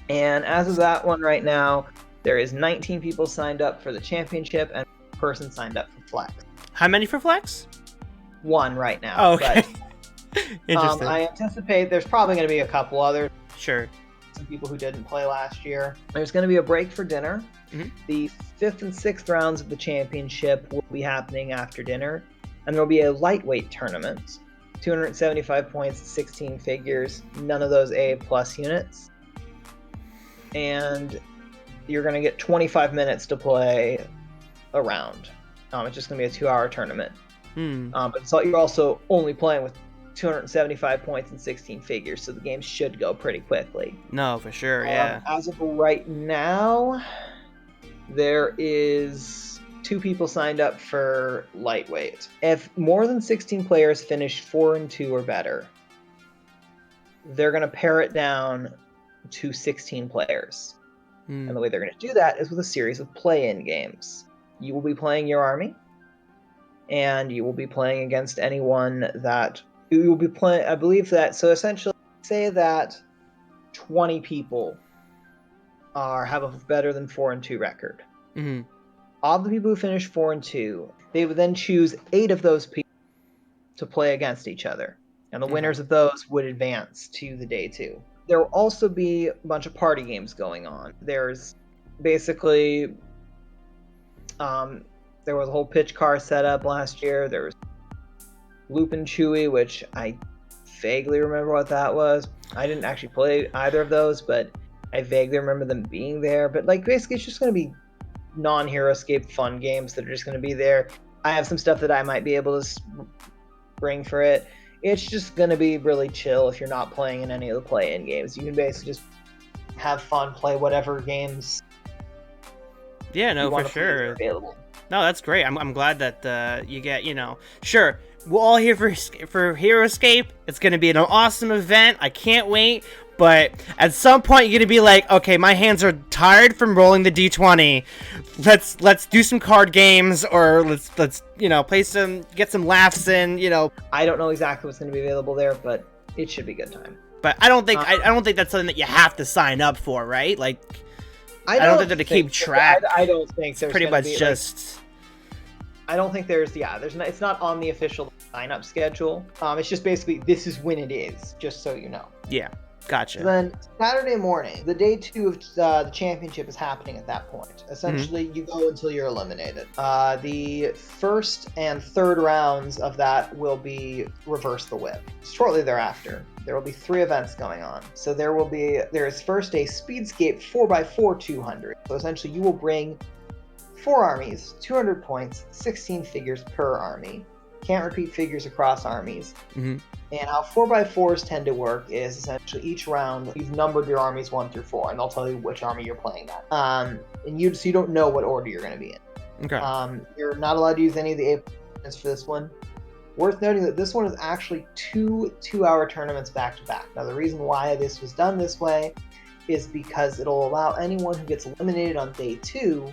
And as of that one right now, there is 19 people signed up for the championship and 1 person signed up for Flex. How many for Flex? 1 right now. Oh, okay. But, interesting. I anticipate there's probably going to be a couple others. Sure. Some people who didn't play last year. There's going to be a break for dinner. Mhm. The 5th and 6th rounds of the championship will be happening after dinner, and there will be a lightweight tournament. 275 points, 16 figures, none of those A+ units. And you're going to get 25 minutes to play a round. It's just going to be a 2-hour tournament. But so you're also only playing with 275 points and 16 figures, so the game should go pretty quickly. No, for sure, yeah. As of right now, there is 2 people signed up for lightweight. If more than 16 players finish 4-2 or better, they're going to pare it down to 16 players. And the way they're going to do that is with a series of play-in games. You will be playing your army, and you will be playing against anyone that you will be playing. I believe that, so essentially, say that 20 people have a better than 4-2 record. Mm-hmm. Of the people who finish 4-2, they would then choose 8 of those people to play against each other, and the winners of those would advance to the day 2. There will also be a bunch of party games going on. There's basically, there was a whole pitch car set up last year. There was Loop and Chewy, which I vaguely remember what that was. I didn't actually play either of those, but I vaguely remember them being there. But like basically, it's just going to be non-HeroScape fun games that are just going to be there. I have some stuff that I might be able to bring for it. It's just going to be really chill if you're not playing in any of the play-in games. You can basically just have fun, play whatever games. Yeah, no, for sure. Available. No, that's great. I'm glad that you get, sure, we're all here for HeroScape. It's going to be an awesome event. I can't wait. But at some point, you're going to be like, okay, my hands are tired from rolling the D20. Let's do some card games, or let's play get some laughs in, I don't know exactly what's going to be available there, but it should be a good time. But I don't think I don't think that's something that you have to sign up for, right? Like, I don't think that to keep track. I don't think there's pretty much just. I don't think there's it's not on the official sign-up schedule. It's just basically this is when it is, just so you know. Yeah. Gotcha. Then Saturday morning, the day 2 of the championship is happening at that point. Essentially, you go until you're eliminated. The 1st and 3rd rounds of that will be Reverse the Whip. Shortly thereafter, there will be 3 events going on. So there is first a SpeedScape 4x4 200. So essentially, you will bring 4 armies, 200 points, 16 figures per army. Can't repeat figures across armies. Mm-hmm. And how 4x4s tend to work is essentially each round you've numbered your armies 1 through 4, and they'll tell you which army you're playing at. And you don't know what order you're going to be in. Okay. You're not allowed to use any of the A for this one. Worth noting that this one is actually 2-hour tournaments back to back. Now the reason why this was done this way is because it'll allow anyone who gets eliminated on day 2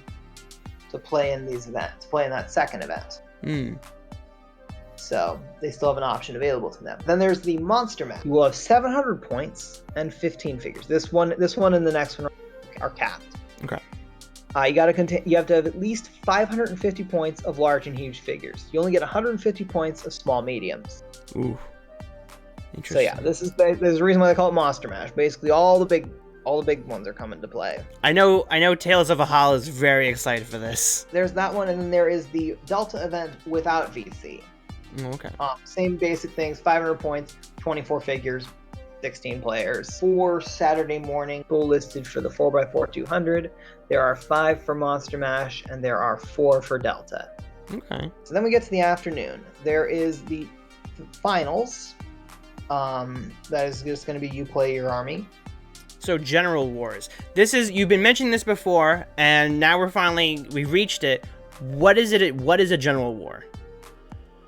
to play in these events, play in that second event. So they still have an option available to them. Then there's the monster match. You will have 700 points and 15 figures. This one and the next one are capped. Okay. You have to have at least 550 points of large and huge figures. You only get 150 points of small mediums. Ooh. Interesting. So yeah, there's a reason why they call it Monster Mash. Basically, all the big ones are coming to play. I know Tales of Valhalla is very excited for this. There's that one, and then there is the Delta event without VC. Okay. Same basic things, 500 points, 24 figures, 16 players. For Saturday morning, goal listed for the 4x4 200. There are 5 for Monster Mash, and there are 4 for Delta. Okay. So then we get to the afternoon. There is the finals. That is just going to be you play your army. So General Wars. You've been mentioning this before, and now we reached it. What is it? What is a General War?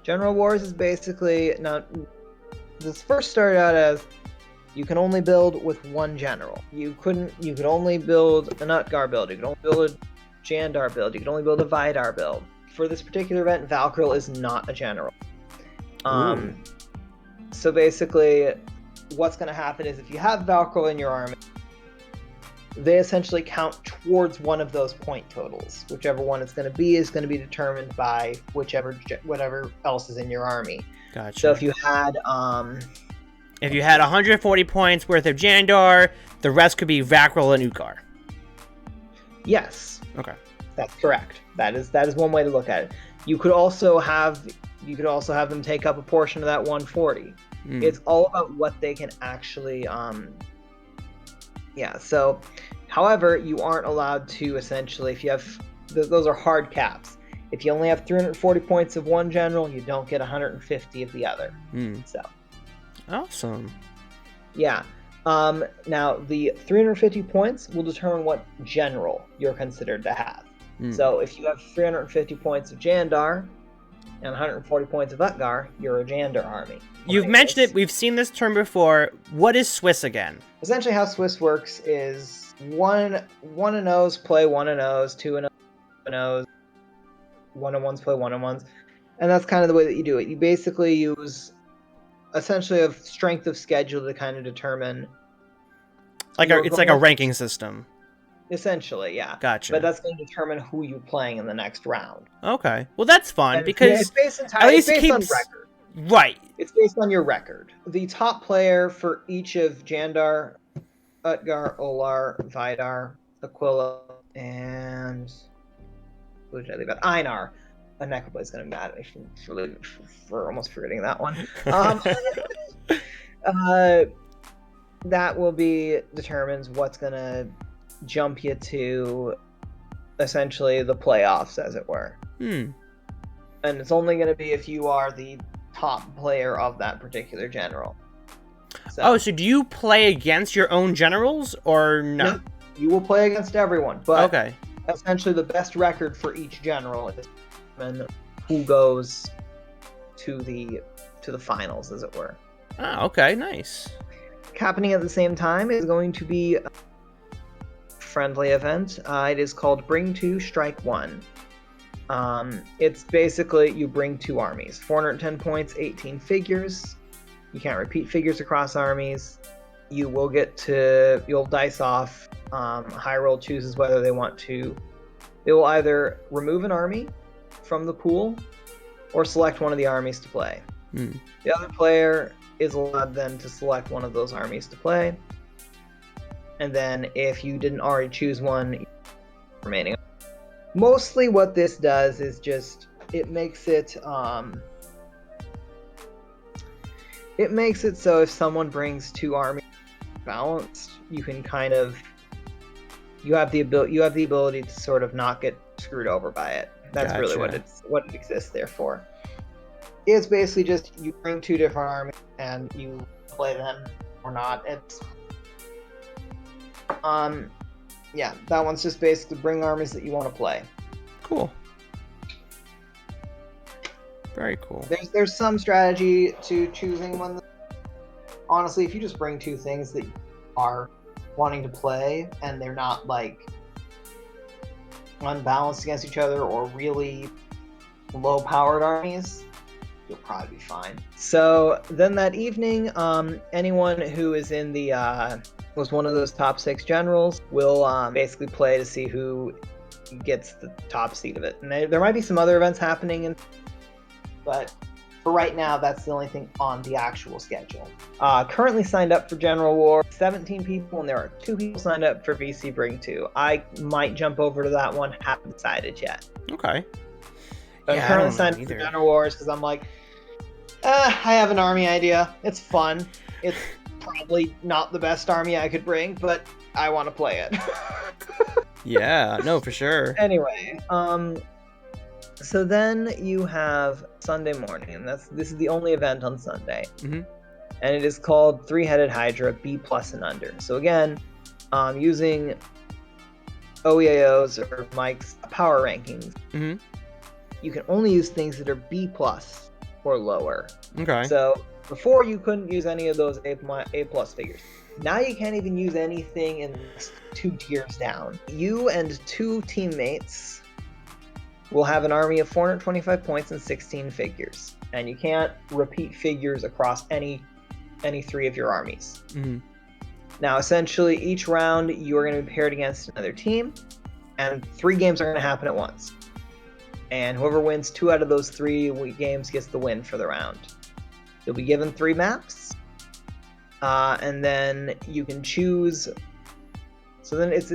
General Wars is basically, now, this first started out as you can only build with one general. You could only build a Nutgar build, you could only build a Jandar build, you could only build a Vidar build. For this particular event, Valkyrie is not a general. So basically, what's going to happen is if you have Valkyrie in your army, they essentially count towards one of those point totals. Whichever one it's going to be is going to be determined by whatever else is in your army. Gotcha. So if you had 140 points worth of Jandar, the rest could be Vakril and Ukar. Yes, Okay. that's correct. That is one way to look at it. You could also have them take up a portion of that 140. It's all about what they can actually so however, you aren't allowed to essentially, if you have those are hard caps. If you only have 340 points of one general, you don't get 150 of the other. So awesome. Yeah. Now the 350 points will determine what general you're considered to have. So if you have 350 points of Jandar and 140 points of Utgar, you're a Jandar army. You've mentioned it. We've seen this term before. What is Swiss again? Essentially, how Swiss works is one and O's play one and O's, two and O's, one and ones play one and ones, and that's kind of the way that you do it. You basically use essentially a strength of schedule to kind of determine. It's like a ranking system. Essentially, yeah. Gotcha. But that's going to determine who you're playing in the next round. Okay. Well, that's fun because it's based on record. Right. It's based on your record. The top player for each of Jandar, Utgar, Olar, Vidar, Aquila, and who did I leave out? Einar. A Necroblade going to be mad at me for almost forgetting that one. That will be determines what's going to jump you to essentially the playoffs, as it were. And it's only going to be if you are the top player of that particular general. So do you play against your own generals or no? No, you will play against everyone, but okay. Essentially the best record for each general is who goes to the finals, as it were. Oh, okay, nice. Happening at the same time is going to be a friendly event. It is called Bring 2, Strike 1. It's basically you bring two armies, 410 points, 18 figures. You can't repeat figures across armies. You'll dice off. High roll chooses whether they want to. They will either remove an army from the pool or select one of the armies to play. The other player is allowed then to select one of those armies to play. And then if you didn't already choose one, remaining. Mostly what this does is just it makes it so if someone brings two armies balanced, you can kind of you have the ability to sort of not get screwed over by it. That's Gotcha. really what it exists there for. It's basically just you bring two different armies and you play them or not. It's that one's just basically bring armies that you want to play. Cool. Very cool. There's some strategy to choosing one. Honestly, if you just bring two things that you are wanting to play and they're not like unbalanced against each other or really low-powered armies, you'll probably be fine. So then that evening, anyone who is in the was one of those top 6 generals will basically play to see who gets the top seed of it. And there might be some other events happening, but for right now, that's the only thing on the actual schedule. Currently signed up for General War, 17 people, and there are 2 people signed up for VC Bring 2. I might jump over to that one, haven't decided yet. Okay. I'm currently signed up for General Wars because I'm like, I have an army idea. It's fun. It's probably not the best army I could bring, but I want to play it. Yeah, no, for sure. Anyway, so then you have Sunday morning, and this is the only event on Sunday. Mm-hmm. And it is called Three-Headed Hydra, B+ and under. So again, using OEAOs or Mike's power rankings, you can only use things that are B+ or lower. Okay. So before you couldn't use any of those A+ figures. Now you can't even use anything in 2 tiers down. You and 2 teammates will have an army of 425 points and 16 figures. And you can't repeat figures across any 3 of your armies. Now, essentially, each round you are going to be paired against another team, and 3 games are going to happen at once. And whoever wins 2 out of those 3 games gets the win for the round. You'll be given 3 maps, and then you can choose So then it's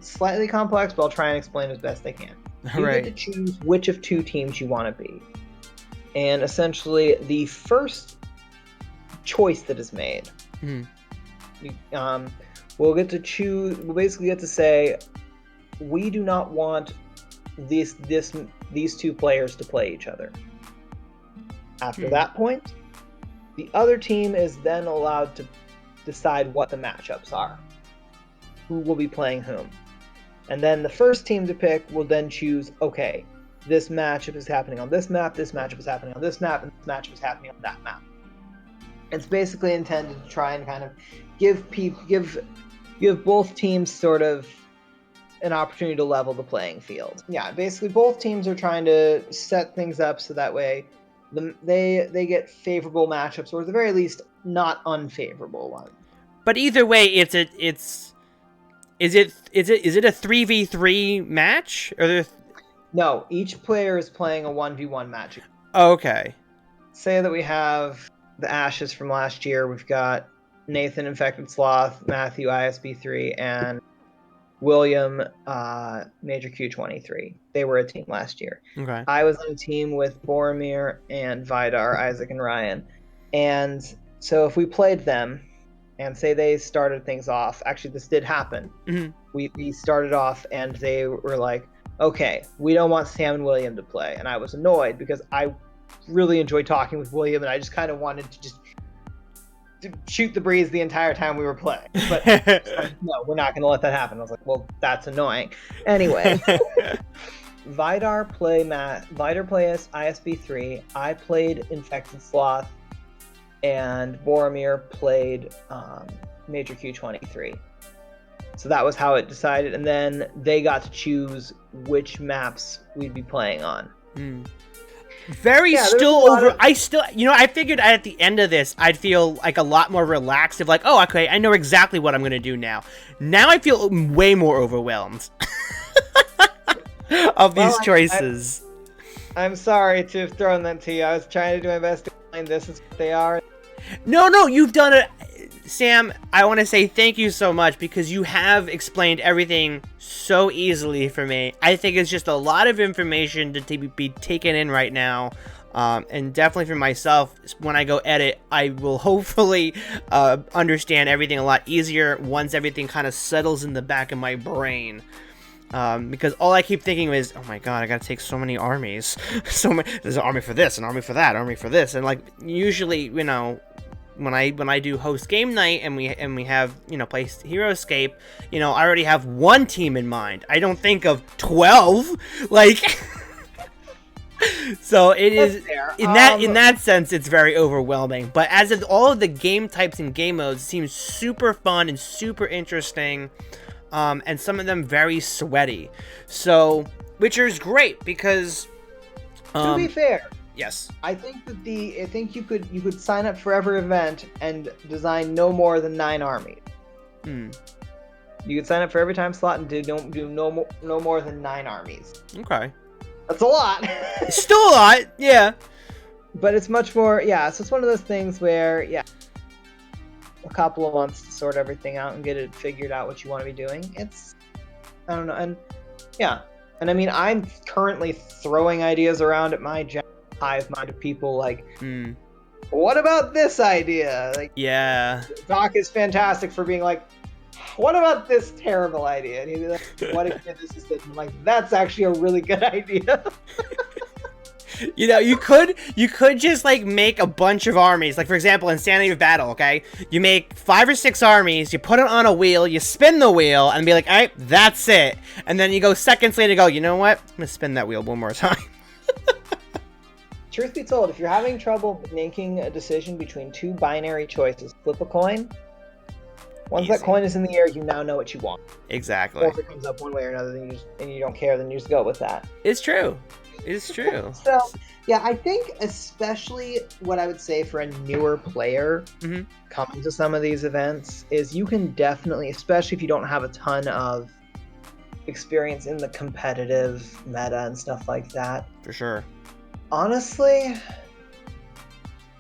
slightly complex, but I'll try and explain as best I can. You Right. get to choose which of two teams you want to be. And essentially, the first choice that is made, we'll get to choose. We'll basically get to say, we do not want these two players to play each other. After that point, the other team is then allowed to decide what the matchups are, who will be playing whom. And then the first team to pick will then choose, okay, this matchup is happening on this map, this matchup is happening on this map, and this matchup is happening on that map. It's basically intended to try and kind of give both teams sort of an opportunity to level the playing field. Yeah, basically both teams are trying to set things up so that way they get favorable matchups, or at the very least, not unfavorable ones. But either way, is it a 3v3 match? Or No, each player is playing a 1v1 match. Oh, okay. Say that we have the Ashes from last year. We've got Nathan Infected Sloth, Matthew ISB3, and William Major Q23. They were a team last year. Okay. I was on a team with Boromir and Vidar, Isaac and Ryan. And so if we played them and say they started things off, actually this did happen. We started off and they were like, okay, we don't want Sam and William to play. And I was annoyed because I really enjoyed talking with William and I just kind of wanted to just shoot the breeze the entire time we were playing. But no, we're not going to let that happen. I was like, well, that's annoying. Anyway, Vidar play ISB3. I played Infected Sloth, and Boromir played Major Q23. So that was how it decided, and then they got to choose which maps we'd be playing on. I figured at the end of this, I'd feel like a lot more relaxed of like, oh, okay, I know exactly what I'm going to do now. Now I feel way more overwhelmed of these choices. I'm sorry to have thrown that to you. I was trying to do my best to explain this is what they are. No, you've done it. Sam, I want to say thank you so much because you have explained everything so easily for me. I think it's just a lot of information to be taken in right now. And definitely for myself, when I go edit, I will hopefully understand everything a lot easier once everything kind of settles in the back of my brain. Because all I keep thinking is, oh my god, I gotta take so many armies. There's an army for this, an army for that, army for this. And like, usually, you know, when I do host game night and we have, you know, play HeroScape, you know, I already have one team in mind. I don't think of 12. Like, so it is in that sense, it's very overwhelming. But as of all of the game types and game modes, it seems super fun and super interesting. And some of them very sweaty. So Witcher is great because to be fair, yes, I think you could sign up for every event and design no more than 9 armies. You could sign up for every time slot and do no more than 9 armies. Okay, that's a lot. It's still a lot, yeah. But it's much more, yeah. So it's one of those things where, yeah, a couple of months to sort everything out and get it figured out what you want to be doing. It's, I don't know, and yeah, and I mean, I'm currently throwing ideas around at my hive mind of people like, what about this idea? Like, yeah, Doc is fantastic for being like, what about this terrible idea? And he'd be like, what if this is it? I'm like, that's actually a really good idea. You know, you could just like make a bunch of armies. Like, for example, Insanity of Battle, okay? You make 5 or 6 armies, you put it on a wheel, you spin the wheel, and be like, all right, that's it. And then you go seconds later and go, you know what? I'm gonna spin that wheel one more time. Truth be told, if you're having trouble making a decision between 2 binary choices, flip a coin. Once that coin is in the air, you now know what you want. Exactly. Or if it comes up one way or another, then you don't care, then you just go with that. It's true. It's true. So, yeah, I think especially what I would say for a newer player coming to some of these events is you can definitely, especially if you don't have a ton of experience in the competitive meta and stuff like that. For sure. Honestly,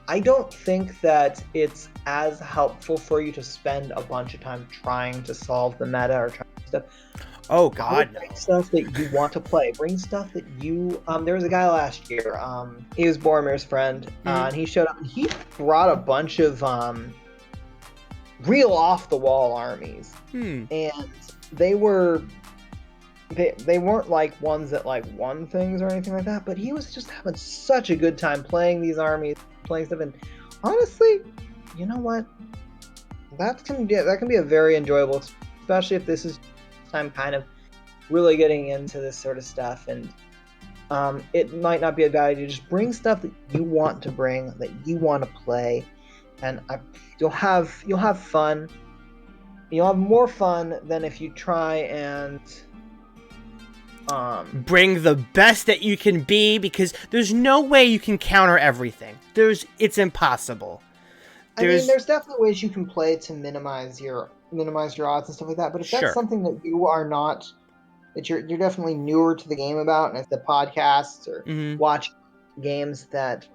I don't think that it's as helpful for you to spend a bunch of time trying to solve the meta or trying to stuff. Oh God, no. Bring stuff that you want to play. Bring stuff that you. There was a guy last year. He was Boromir's friend, and he showed up. And he brought a bunch of real off the wall armies, and they were. They weren't like ones that like won things or anything like that, but he was just having such a good time playing these armies, playing stuff, and honestly, you know what? That can be a very enjoyable, especially if this is time kind of really getting into this sort of stuff, and it might not be a bad idea to just bring stuff that you want to bring, that you want to play, and you'll have fun. You'll have more fun than if you try and bring the best that you can be, because there's no way you can counter everything. It's impossible. I mean, there's definitely ways you can play to minimize your odds and stuff like that. But if that's something that you are not, that you're definitely newer to the game about, and it's the podcasts or watch games that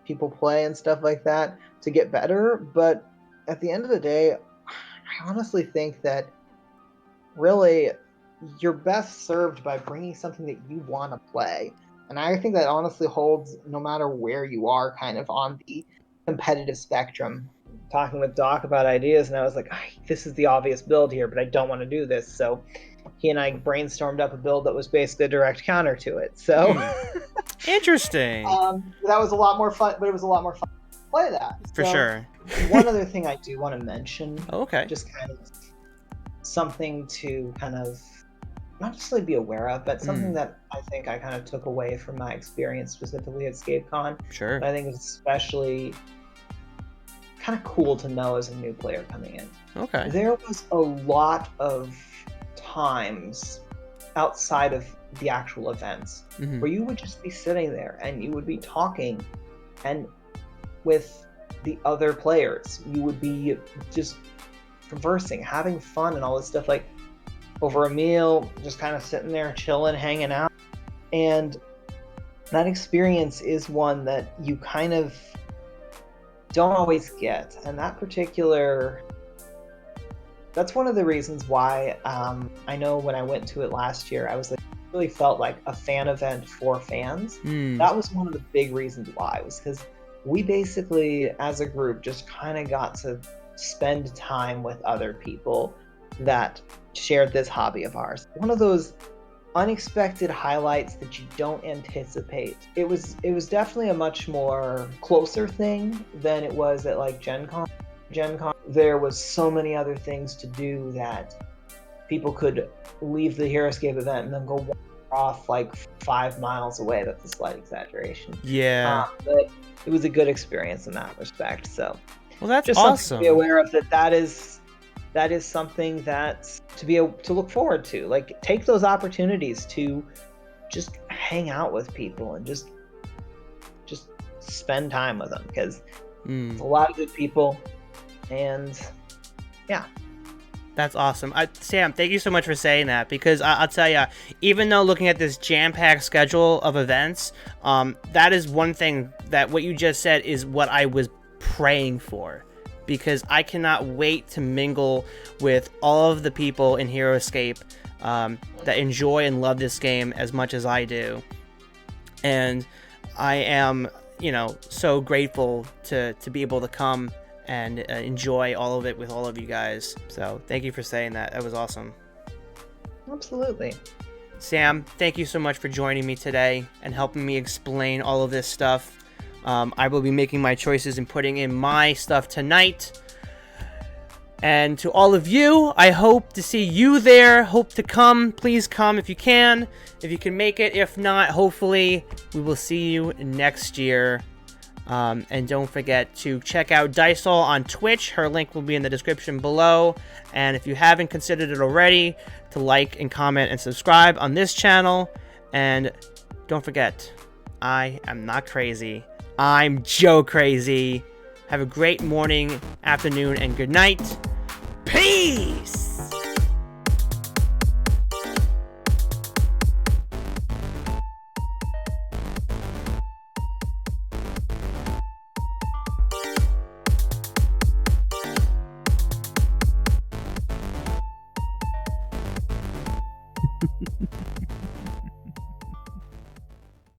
people play and stuff like that to get better. But at the end of the day, I honestly think that really you're best served by bringing something that you want to play. And I think that honestly holds no matter where you are kind of on the competitive spectrum. Talking with Doc about ideas, and I was like, this is the obvious build here, but I don't want to do this. So he and I brainstormed up a build that was basically a direct counter to it. So interesting. That was a lot more fun, but it was a lot more fun to play that. For sure. One other thing I do want to mention, okay, just kind of something to kind of not necessarily be aware of, but something that I think I kind of took away from my experience specifically at ScapeCon. Sure. But I think it's especially kind of cool to know as a new player coming in. Okay. There was a lot of times outside of the actual events where you would just be sitting there and you would be talking and with the other players. You would be just conversing, having fun and all this stuff, like over a meal, just kind of sitting there chilling, hanging out. And that experience is one that you kind of don't always get. And that's one of the reasons why I know when I went to it last year, I was like, really felt like a fan event for fans. That was one of the big reasons why, was because we basically as a group just kind of got to spend time with other people that shared this hobby of ours. One of those unexpected highlights that you don't anticipate. It was definitely a much more closer thing than it was at like Gen Con. There was so many other things to do that people could leave the HeroScape event and then go off like 5 miles away. That's a slight exaggeration. Yeah. But it was a good experience in that respect. So, well, that's just awesome. Something to be aware of, that is something that's to look forward to. Like, take those opportunities to just hang out with people and just spend time with them, because a lot of good people. And yeah, that's awesome. Sam, thank you so much for saying that, because I'll tell you, even though looking at this jam-packed schedule of events, that is one thing that what you just said is what I was praying for, because I cannot wait to mingle with all of the people in HeroScape that enjoy and love this game as much as I do. And I am, so grateful to be able to come and enjoy all of it with all of you guys. So thank you for saying that. That was awesome. Absolutely. Sam, thank you so much for joining me today and helping me explain all of this stuff. I will be making my choices and putting in my stuff tonight. And to all of you, I hope to see you there. Hope to come. Please come if you can. If you can make it. If not, hopefully we will see you next year. And don't forget to check out Dysole on Twitch. Her link will be in the description below. And if you haven't considered it already, to like and comment and subscribe on this channel. And don't forget, I am not crazy. I'm Joe Crazy. Have a great morning, afternoon, and good night.